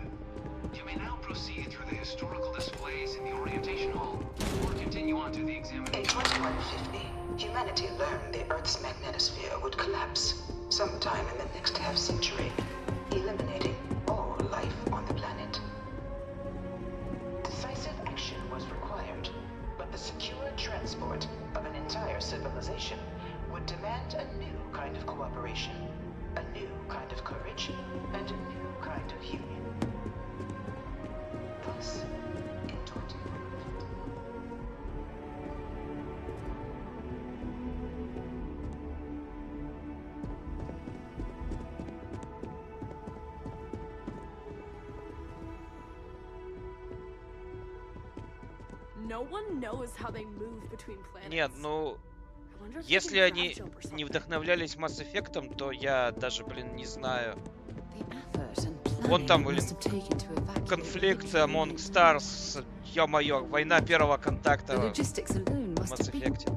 You may now proceed through the historical displays in the orientation hall, or continue on to the examination. In 2150, humanity learned the Earth's magnetosphere would collapse sometime in the next half-century, eliminating all life on the planet. Decisive action was required, but the secure transport of an entire civilization would demand a new kind of cooperation, a new kind of courage, and a new kind of union. Thus, in 2150... No one knows how they move between planets. Нет, ну... Если они не вдохновлялись Mass Effect'ом, то я даже, блин, не знаю. Вон там, блин, конфликт Among Stars, ё-моё, война первого контакта в Mass Effect'е.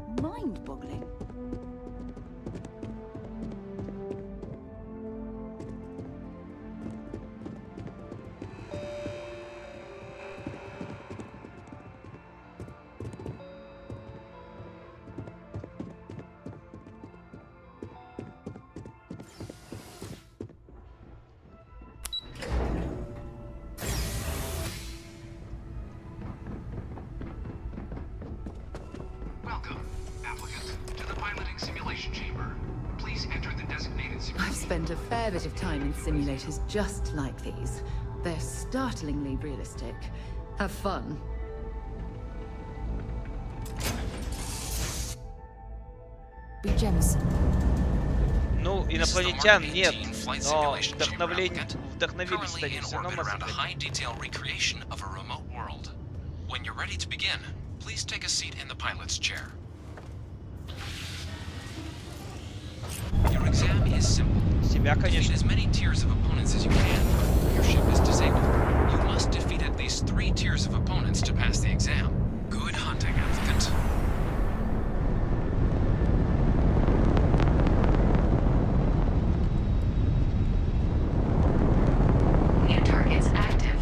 I've spent a fair bit of time in simulators just like these. They're startlingly realistic. Have fun. Ну, инопланетян нет, но вдохновились они все равно Mass Effect. When you're ready to begin, please take a seat in the pilot's chair. Your exam is simple. Defeat as many tiers of opponents as you can. Your ship is disabled. You must defeat at least 3 tiers of opponents to pass the exam. Good hunting, applicant. New targets active.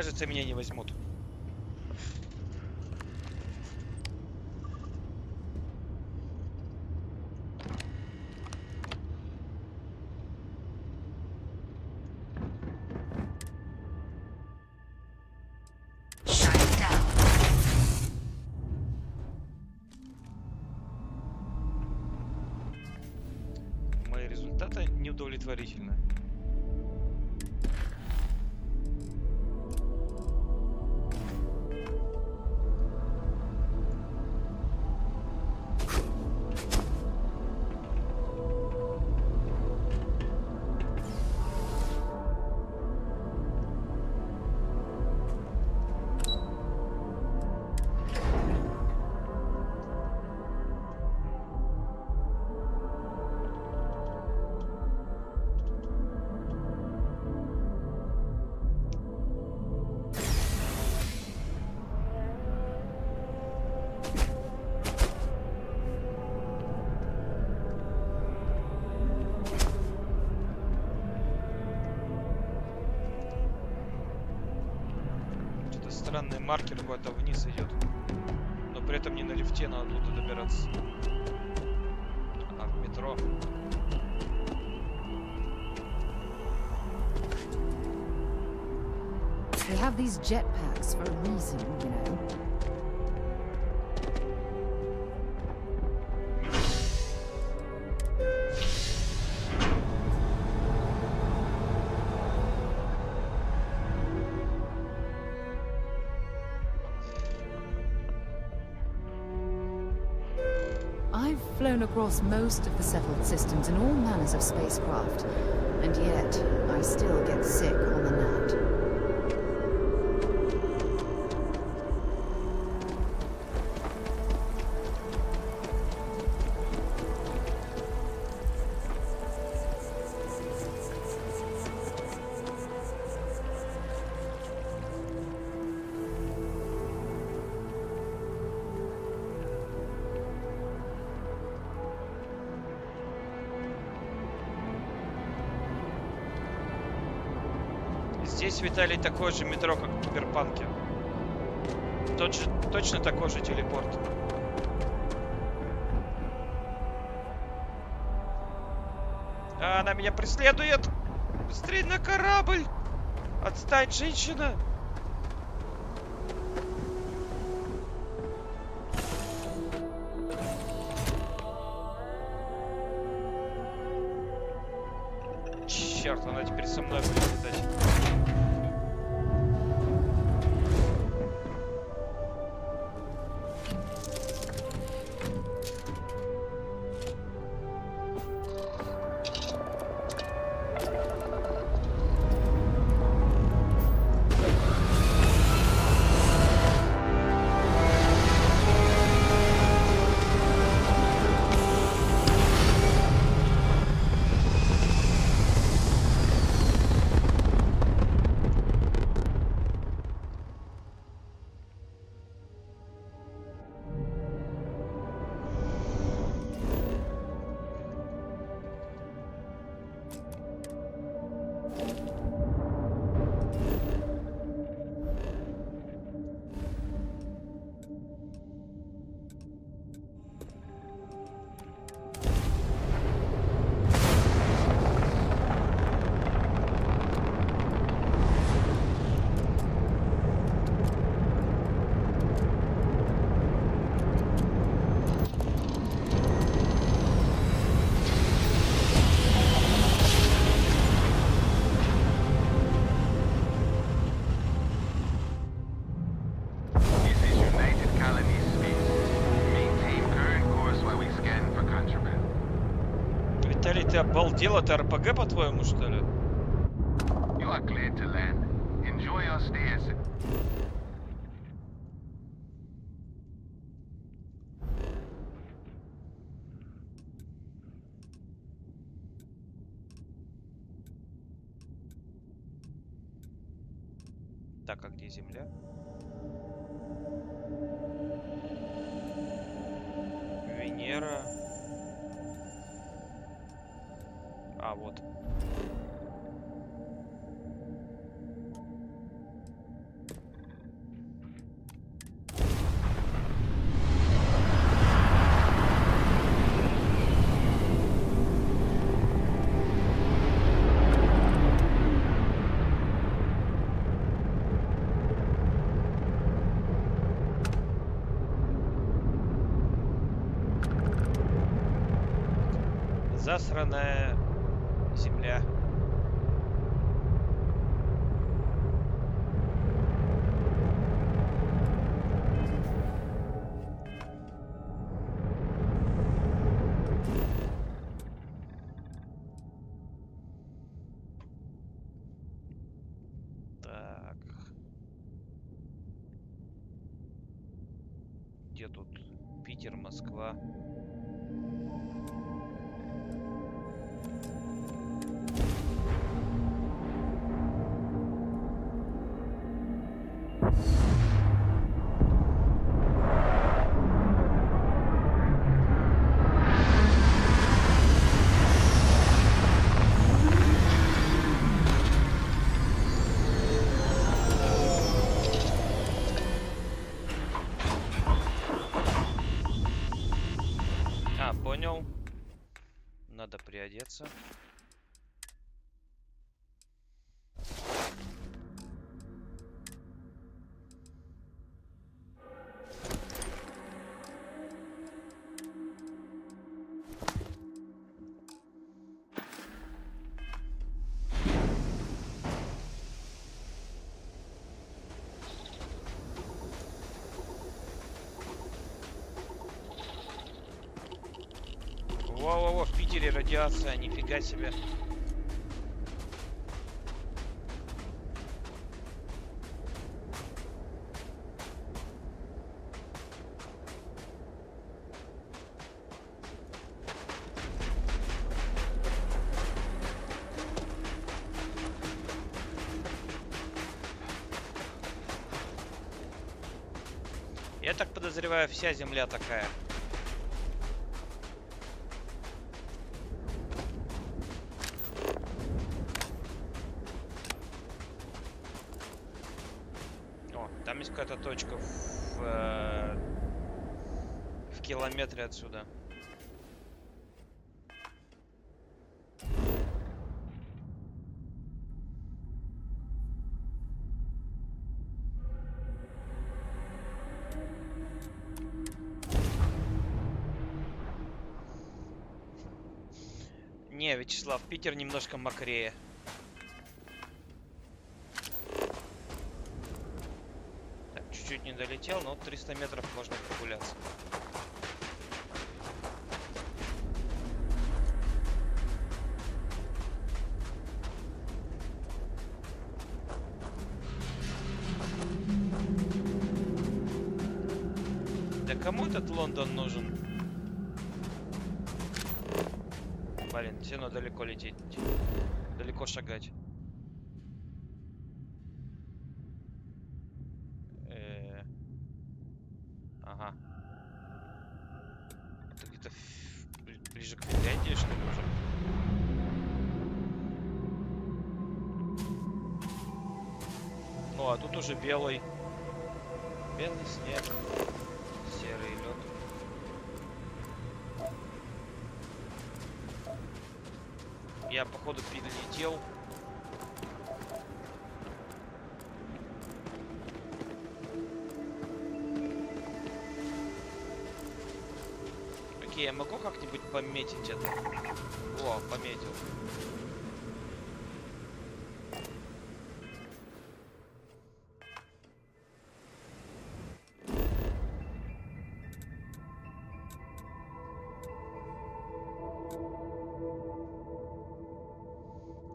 кажется, меня не возьмут. Мои результаты неудовлетворительны. Странный маркер куда-то вниз идет, но при этом не на лифте, надо оттуда добираться, а в метро. They have these jetpacks for a reason, you know. I've flown across most of the settled systems in all manners of spacecraft, and yet I still get sick on the gnat. Здесь, Виталий, такое же метро, как в Киберпанке. Точно такой же телепорт. А, она меня преследует! Быстрее на корабль! Отстань, женщина! Черт, она теперь со мной будет летать. Виталий, ты обалдел? Это РПГ, по-твоему, что ли? You are cleared to land. Enjoy your stay as... Так, а где Земля? Венера. А, вот. Засраная земля. Так. Где тут Питер, Москва? Понял. Надо приодеться. Во-во-во, в Питере радиация, нифига себе. Я так подозреваю, вся земля такая. Там есть какая-то точка в километре отсюда. Не, Вячеслав, Питер немножко мокрее. Чуть не долетел, но 300 метров можно прогуляться. Да кому этот Лондон нужен? Блин, все равно далеко лететь. Далеко шагать. Ага. Это где-то ближе к Финляндии, что ли, уже? Ну, а тут уже белый. Белый снег. Серый лед. Я, походу, перелетел. Я могу как-нибудь пометить это? О, пометил.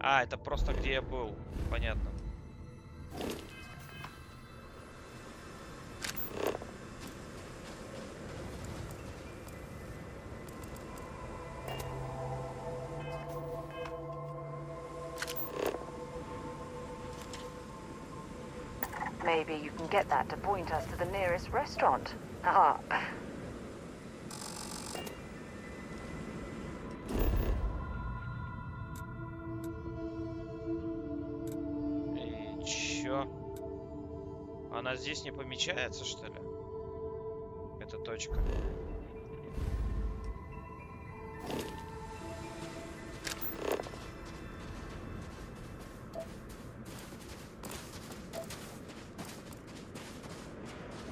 А, это просто где я был. Понятно. Maybe you can get that to point us to the nearest restaurant. Ah. И чё? Она здесь не помечается, что ли? Эта точка.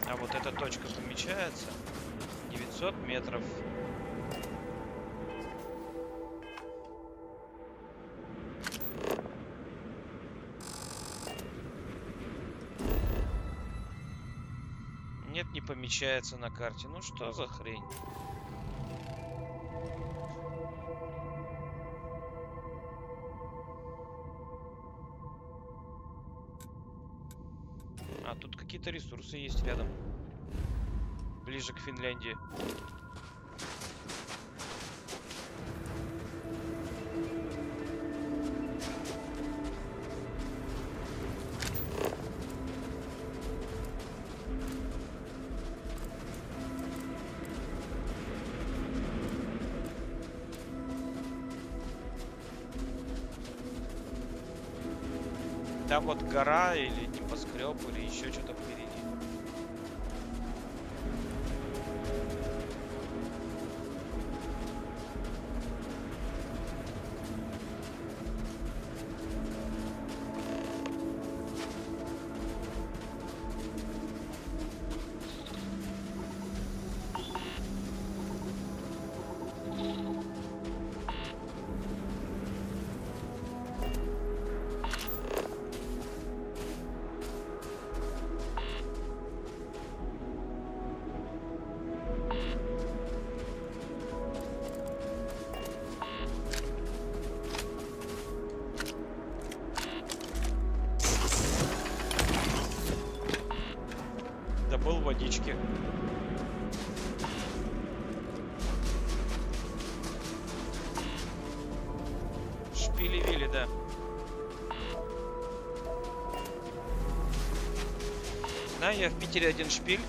А вот эта точка помечается. 900 метров. Нет, не помещается на карте. Ну что за хрень? А тут какие-то ресурсы есть рядом. Ближе к Финляндии. Там вот гора или небоскреб или еще что-то впереди. Добыл водички. Шпили-вили, да. Да, я в Питере один шпиль.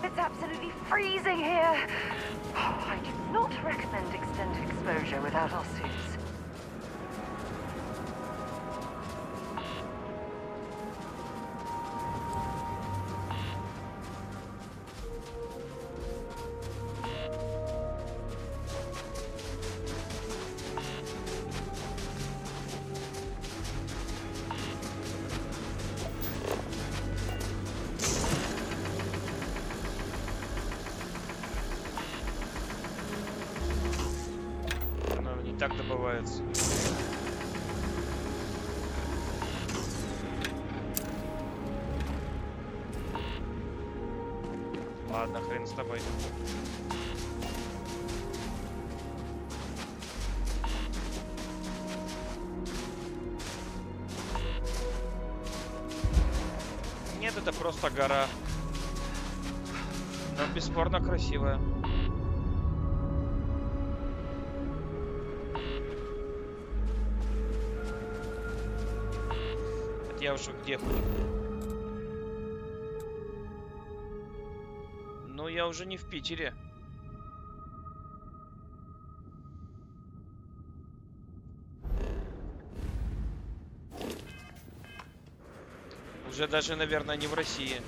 It's absolutely freezing here. Oh, I do not recommend extended exposure without our suits. Так добывается. Ладно, хрен с тобой. Нет, это просто гора. Но бесспорно красивая. Я уже где хуй? Но я уже не в Питере. Уже даже, наверное, не в России.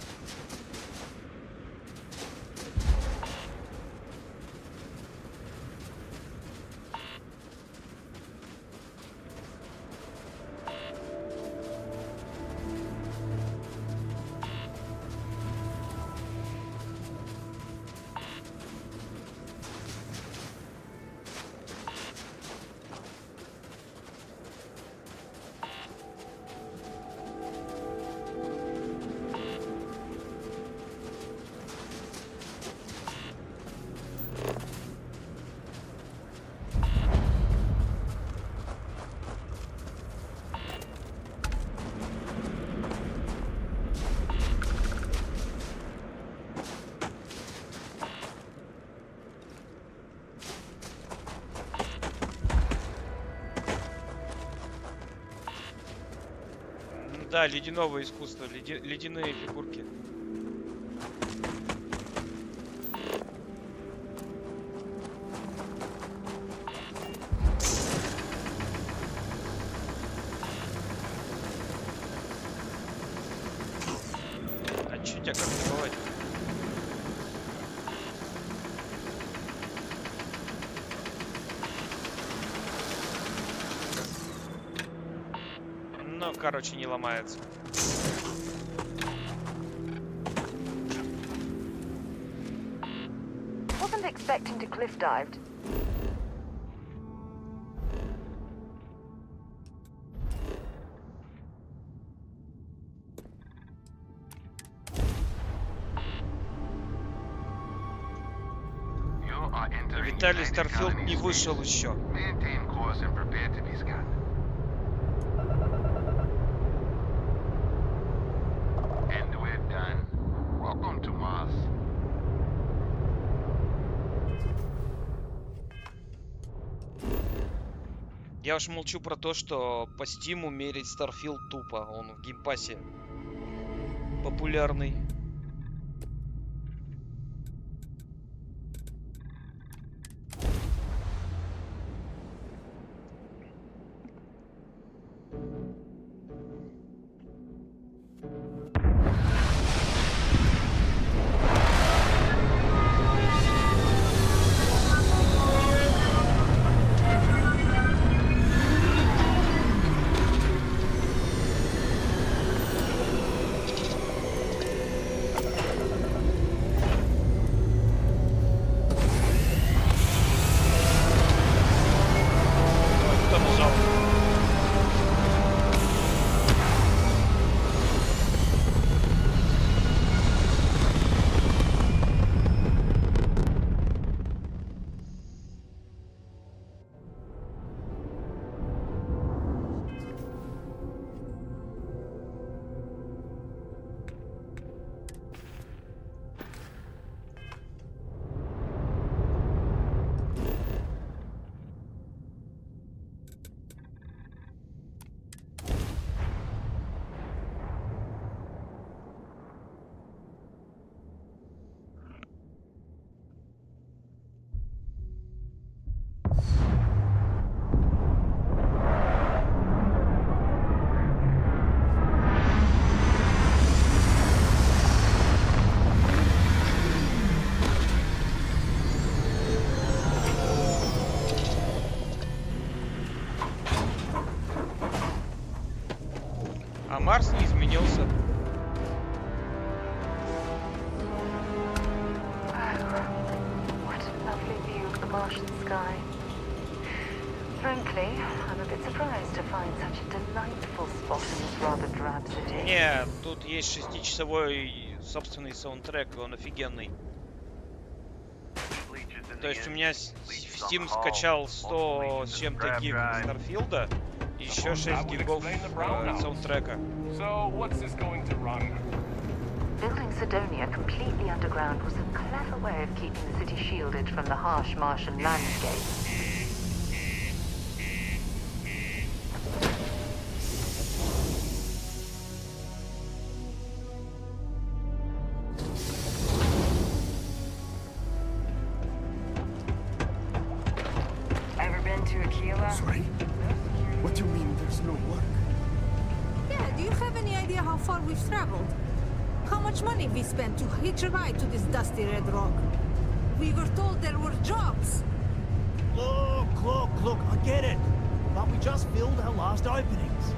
Да, ледяного искусства, ледяные фигурки. А чё тебя как добывать? Ну, короче, не ломается. wasn't expecting to cliff dived. Виталий Старфилд не вышел еще. Maintain course and prepare to be scanned. And we're done. Welcome to Mars. Я уж молчу про то, что по стиму мерить Старфилд тупо. Он в геймпассе популярный. А Марс не изменился. What a lovely view of the Martian sky. Frankly, I'm a bit surprised to find such a delightful spot in this rather drab city. Не, тут есть 6-часовой собственный саундтрек, и он офигенный. То есть у меня в Steam скачал 100 с чем-то гиг Старфилда, и еще 6 гигов саундтрека. Building Sidonia completely underground was a clever way of keeping the city shielded from the harsh Martian landscape. Ever been to Aquila? Sorry? What do you mean there's no work? Yeah, do you have any idea how far we've traveled? How much money we spent to hitch a ride to this dusty red rock? We were told there were jobs. Look, I get it. But we just filled our last openings.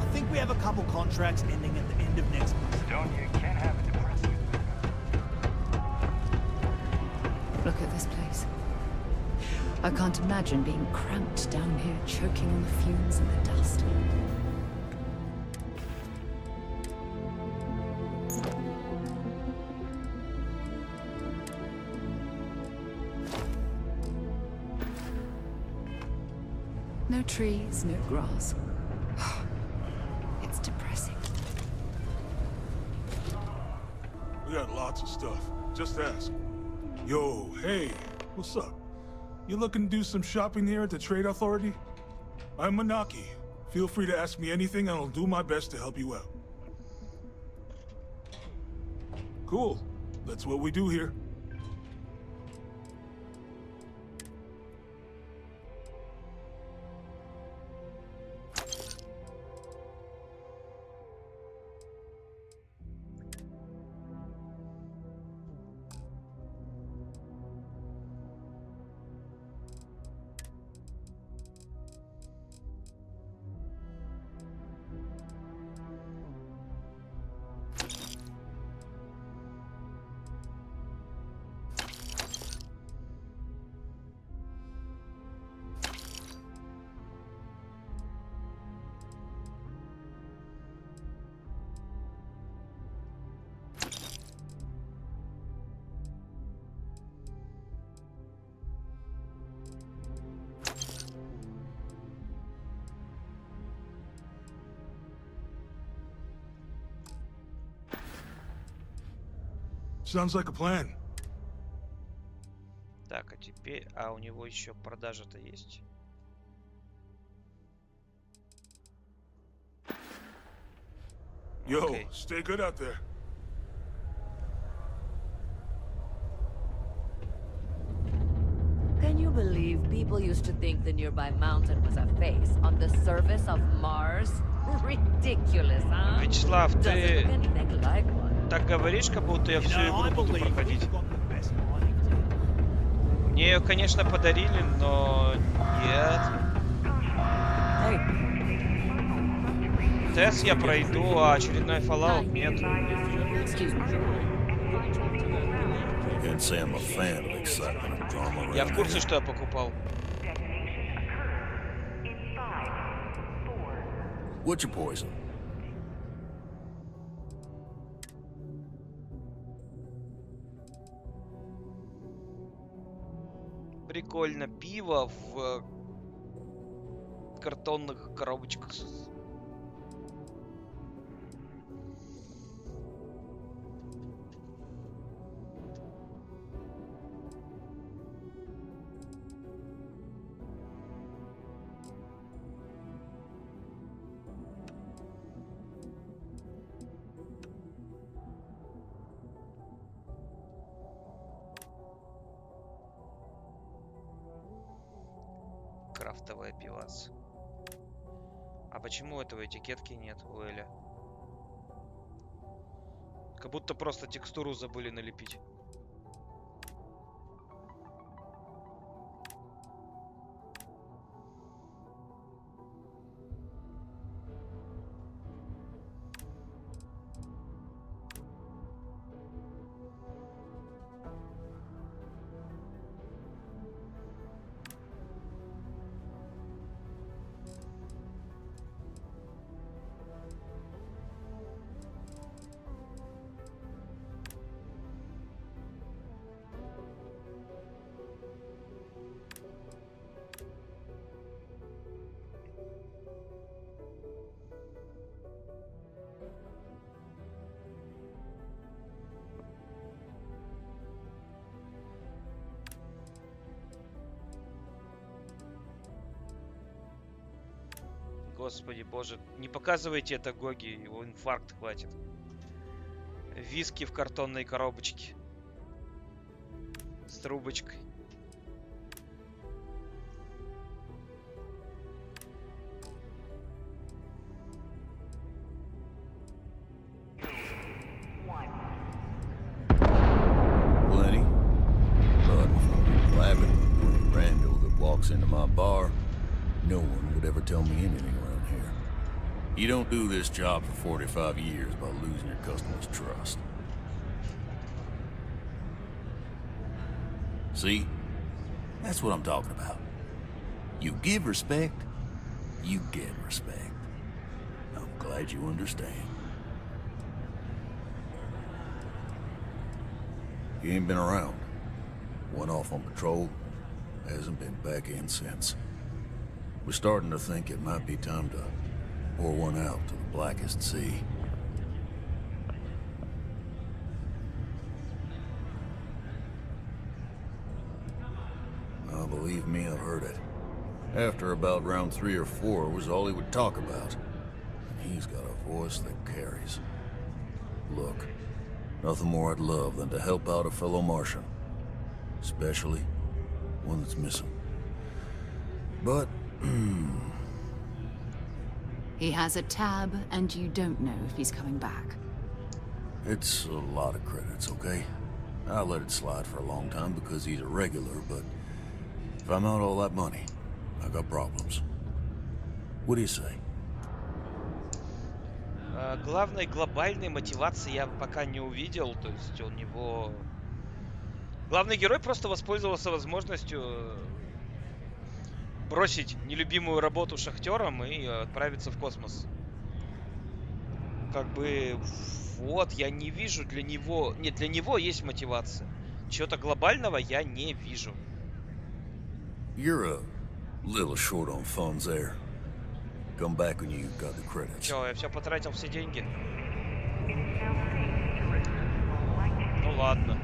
I think we have a couple contracts ending at the end of next month. Don't you can't have it depressing. Look at this place. I can't imagine being cramped down here, choking on the fumes and the dust. No trees, no grass. It's depressing. We got lots of stuff. Just ask. Yo, hey, what's up? You looking to do some shopping here at the Trade Authority? I'm Manaki. Feel free to ask me anything and I'll do my best to help you out. Cool. That's what we do here. Sounds like a plan. Так, а теперь... А у него еще продажа-то есть? Yo, stay good out there. Can you believe people used to think the nearby mountain was a face on the surface of Mars? Ridiculous, huh? Вячеслав, ты Doesn't look anything like one. так говоришь, как будто я всю игру буду проходить. Мне ее, конечно, подарили, но нет. Тест я пройду, а очередной Fallout нет. Я в курсе, что я покупал. What's your poison? Прикольно. Пиво в картонных коробочках. Крафтовая пивас. А почему этого этикетки нет у Эля? Как будто просто текстуру забыли налепить. Господи боже, не показывайте это Гоги, его инфаркт хватит. Виски в картонной коробочке. С трубочкой. Plenty. But from Lavin, Randall that walks into my bar, no one would ever tell me anything around here. You don't do this job for 45 years by losing your customers' trust. See? That's what I'm talking about. You give respect, you get respect. I'm glad you understand. He ain't been around. Went off on patrol, hasn't been back in since. We're starting to think it might be time to pour one out to the blackest sea. Oh, believe me, I've heard it. After about round 3 or 4 was all he would talk about. And he's got a voice that carries. Look, nothing more I'd love than to help out a fellow Martian. Especially one that's missing. But he has a tab, and you don't know if he's coming back. it's a lot of credits, okay? I let it slide for a long time because he's a regular, but if I'm out all that money, I got problems. What do you say? Главной глобальной мотивации я пока не увидел, то есть у него... Главный герой просто воспользовался возможностью бросить нелюбимую работу шахтером и отправиться в космос. Как бы... Вот, я не вижу для него... Нет, для него есть мотивация. Чего-то глобального я не вижу. You're a little short on funds there. Come back when you got the credits. Чё, я все потратил, все деньги? Ну Ну ладно.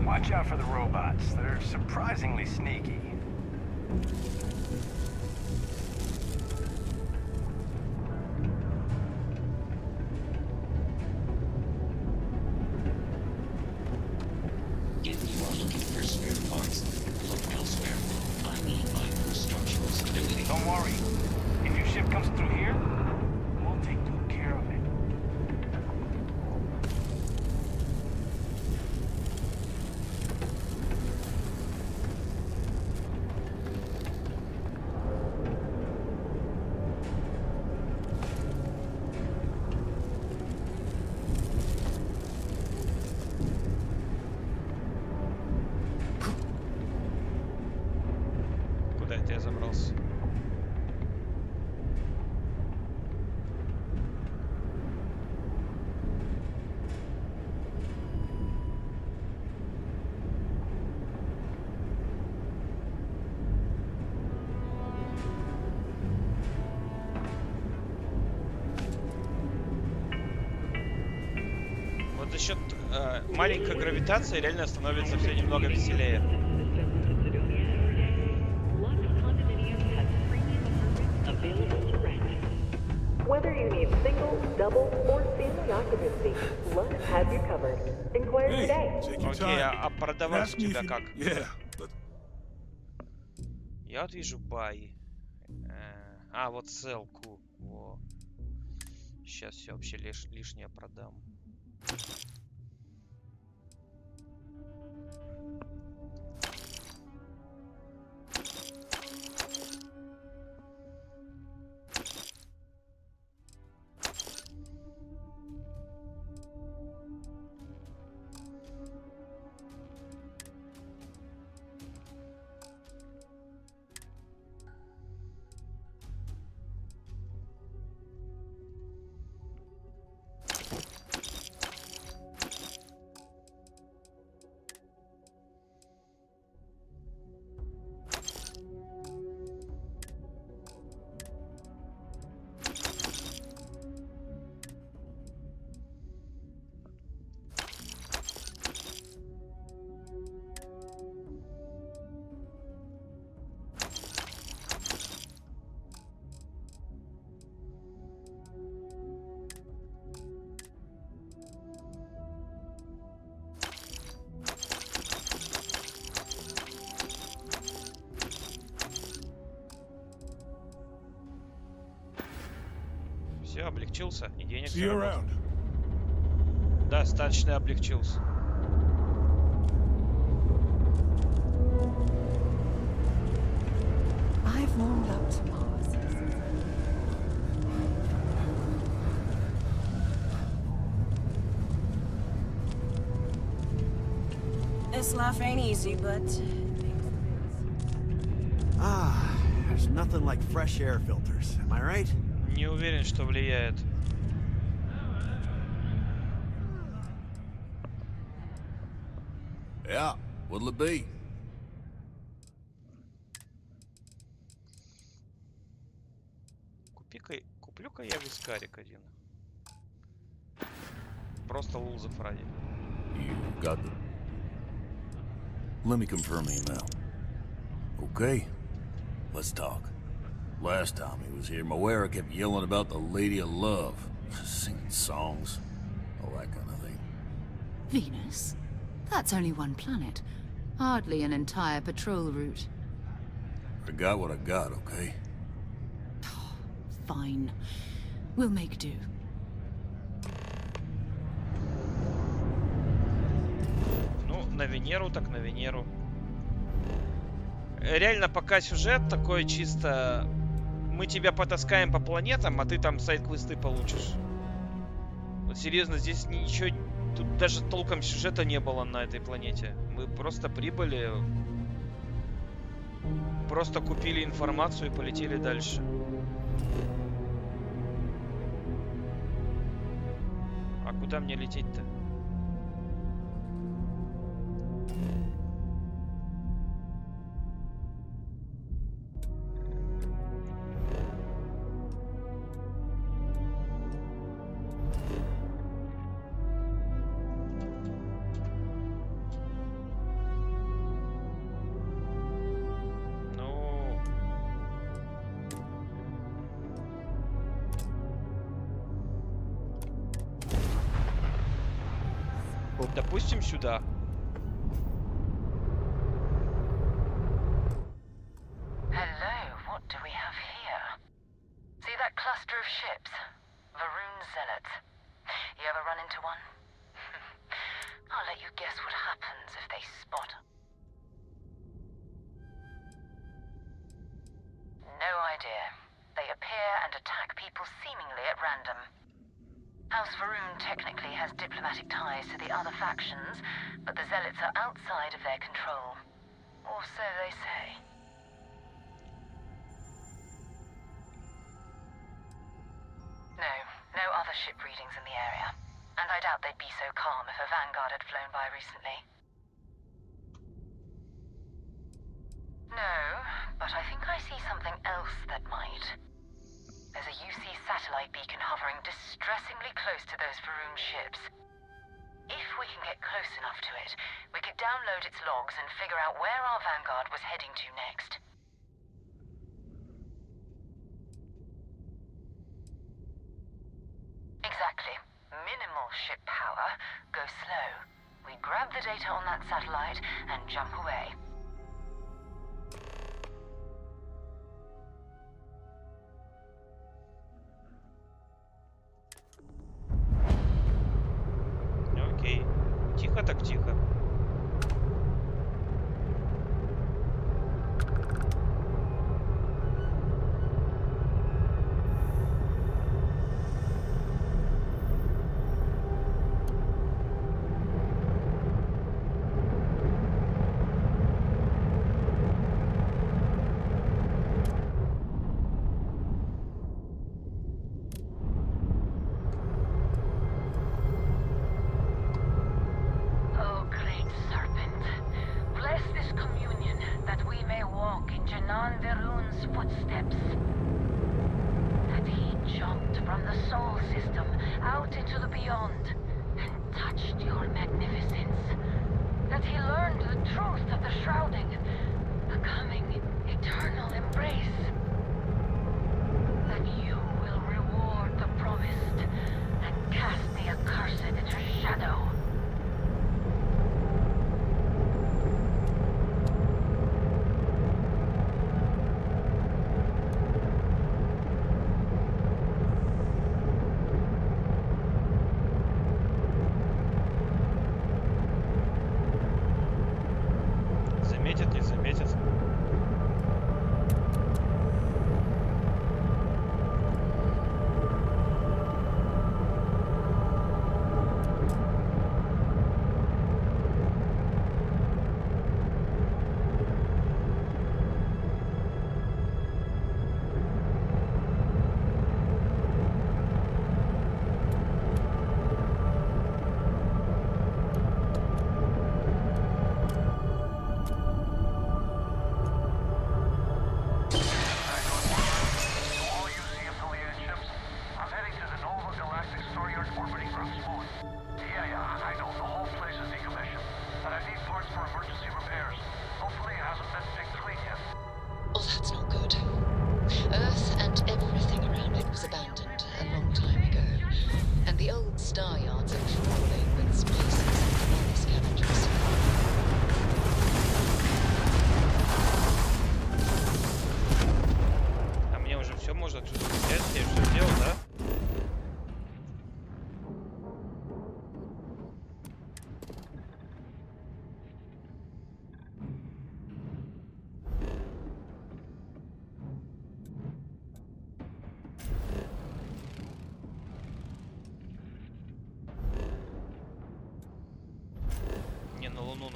Watch out for the robots. They're surprisingly sneaky. If you are looking for spare parts, look elsewhere. I need microstructural stability. Don't worry. If your ship comes through here, we'll take good care of it. Куда это я забрался? Вот за счет маленькой гравитации реально становится все немного веселее. Whether you need single, double, or family occupancy, Lux has you covered. Inquire today. Окей, а продавать у тебя как? Yeah. Я вот вижу бай. А, вот ссылку. Во. Сейчас все вообще лишнее продам. Все, облегчился, и денег заработал. Достаточно облегчился. I've warmed up to Mars. This life ain't easy, but... Ah, there's nothing like fresh air filters, am I right? Не уверен, что влияет. Yeah, what'll it be? Куплю-ка я вискарик один. Просто лузов ради. You got them. Let me confirm the amount. Okay, let's talk. Last time he was here, Moira kept yelling about the Lady of Love, singing songs, all that kind of thing. Venus? That's only one planet. Hardly an entire patrol route. I got what I got, okay? Fine. We'll make do. Ну, на Венеру так на Венеру. Реально, пока сюжет такой чисто мы тебя потаскаем по планетам, а ты там сайд-квесты получишь. Вот серьезно, здесь ничего... Тут даже толком сюжета не было на этой планете. Мы просто прибыли, просто купили информацию и полетели дальше. А куда мне лететь-то? Допустим, сюда. Hello, what do we have here? See that cluster of ships? Varun zealots. You ever run into one? I'll let you guess what happens if they spot. No idea. They appear and attack people seemingly at random. House Varun technically has diplomatic ties to the other factions, but the zealots are outside of their control. Or so they say. No other ship readings in the area. And I doubt they'd be so calm if a vanguard had flown by recently. No, but I think I see something else that might. There's a UC satellite beacon hovering distressingly close to those Varun ships. If we can get close enough to it, we could download its logs and figure out where our vanguard was heading to next. Exactly. Minimal ship power, go slow. We grab the data on that satellite and jump away. Окей. Тихо так тихо.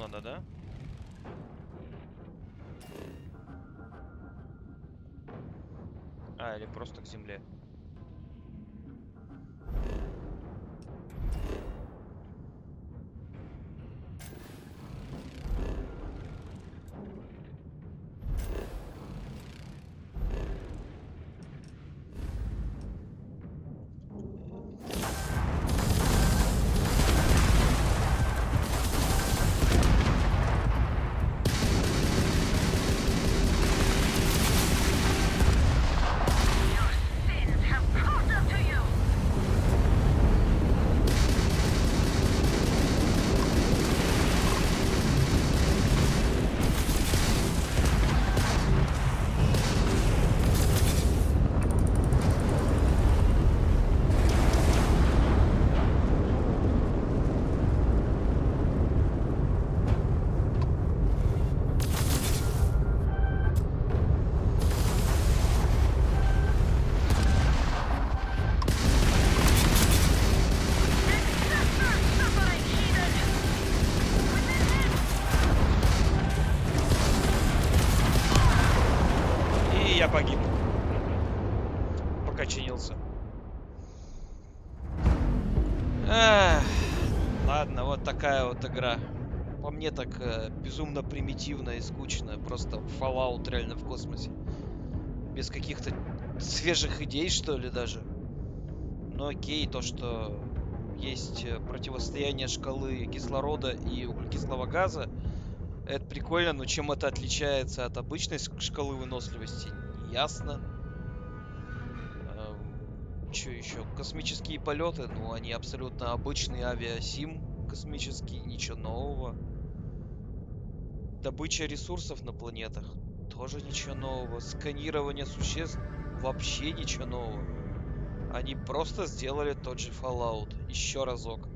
надо, да? А, или просто к земле. Я погиб. Пока чинился. Эх, ладно, вот такая вот игра. По мне так безумно примитивная и скучная. Просто Fallout реально в космосе. Без каких-то свежих идей, что ли, даже. Но окей, то, что есть противостояние шкалы кислорода и углекислого газа, это прикольно, но чем это отличается от обычной шкалы выносливости, не ясно. Что еще? Космические полеты, ну, они абсолютно обычный авиасим космический, ничего нового. Добыча ресурсов на планетах, тоже ничего нового. Сканирование существ, вообще ничего нового. Они просто сделали тот же Fallout, еще разок.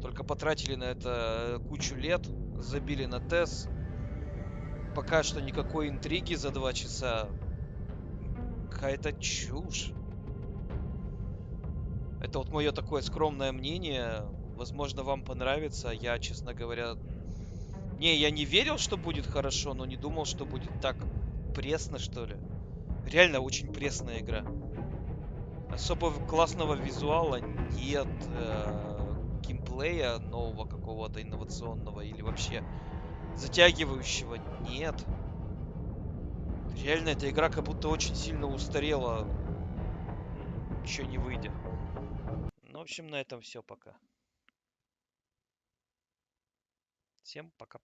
Только потратили на это кучу лет, забили на тест. Пока что никакой интриги за 2 часа. Какая-то чушь. Это вот мое такое скромное мнение. Возможно, вам понравится. Я, честно говоря... Не, я не верил, что будет хорошо, но не думал, что будет так пресно, что ли. Реально очень пресная игра. Особо классного визуала нет. Геймплея нового какого-то инновационного или вообще затягивающего нет. Реально, эта игра как будто очень сильно устарела, еще не выйдя. Ну, в общем, на этом все пока. Всем пока-пока.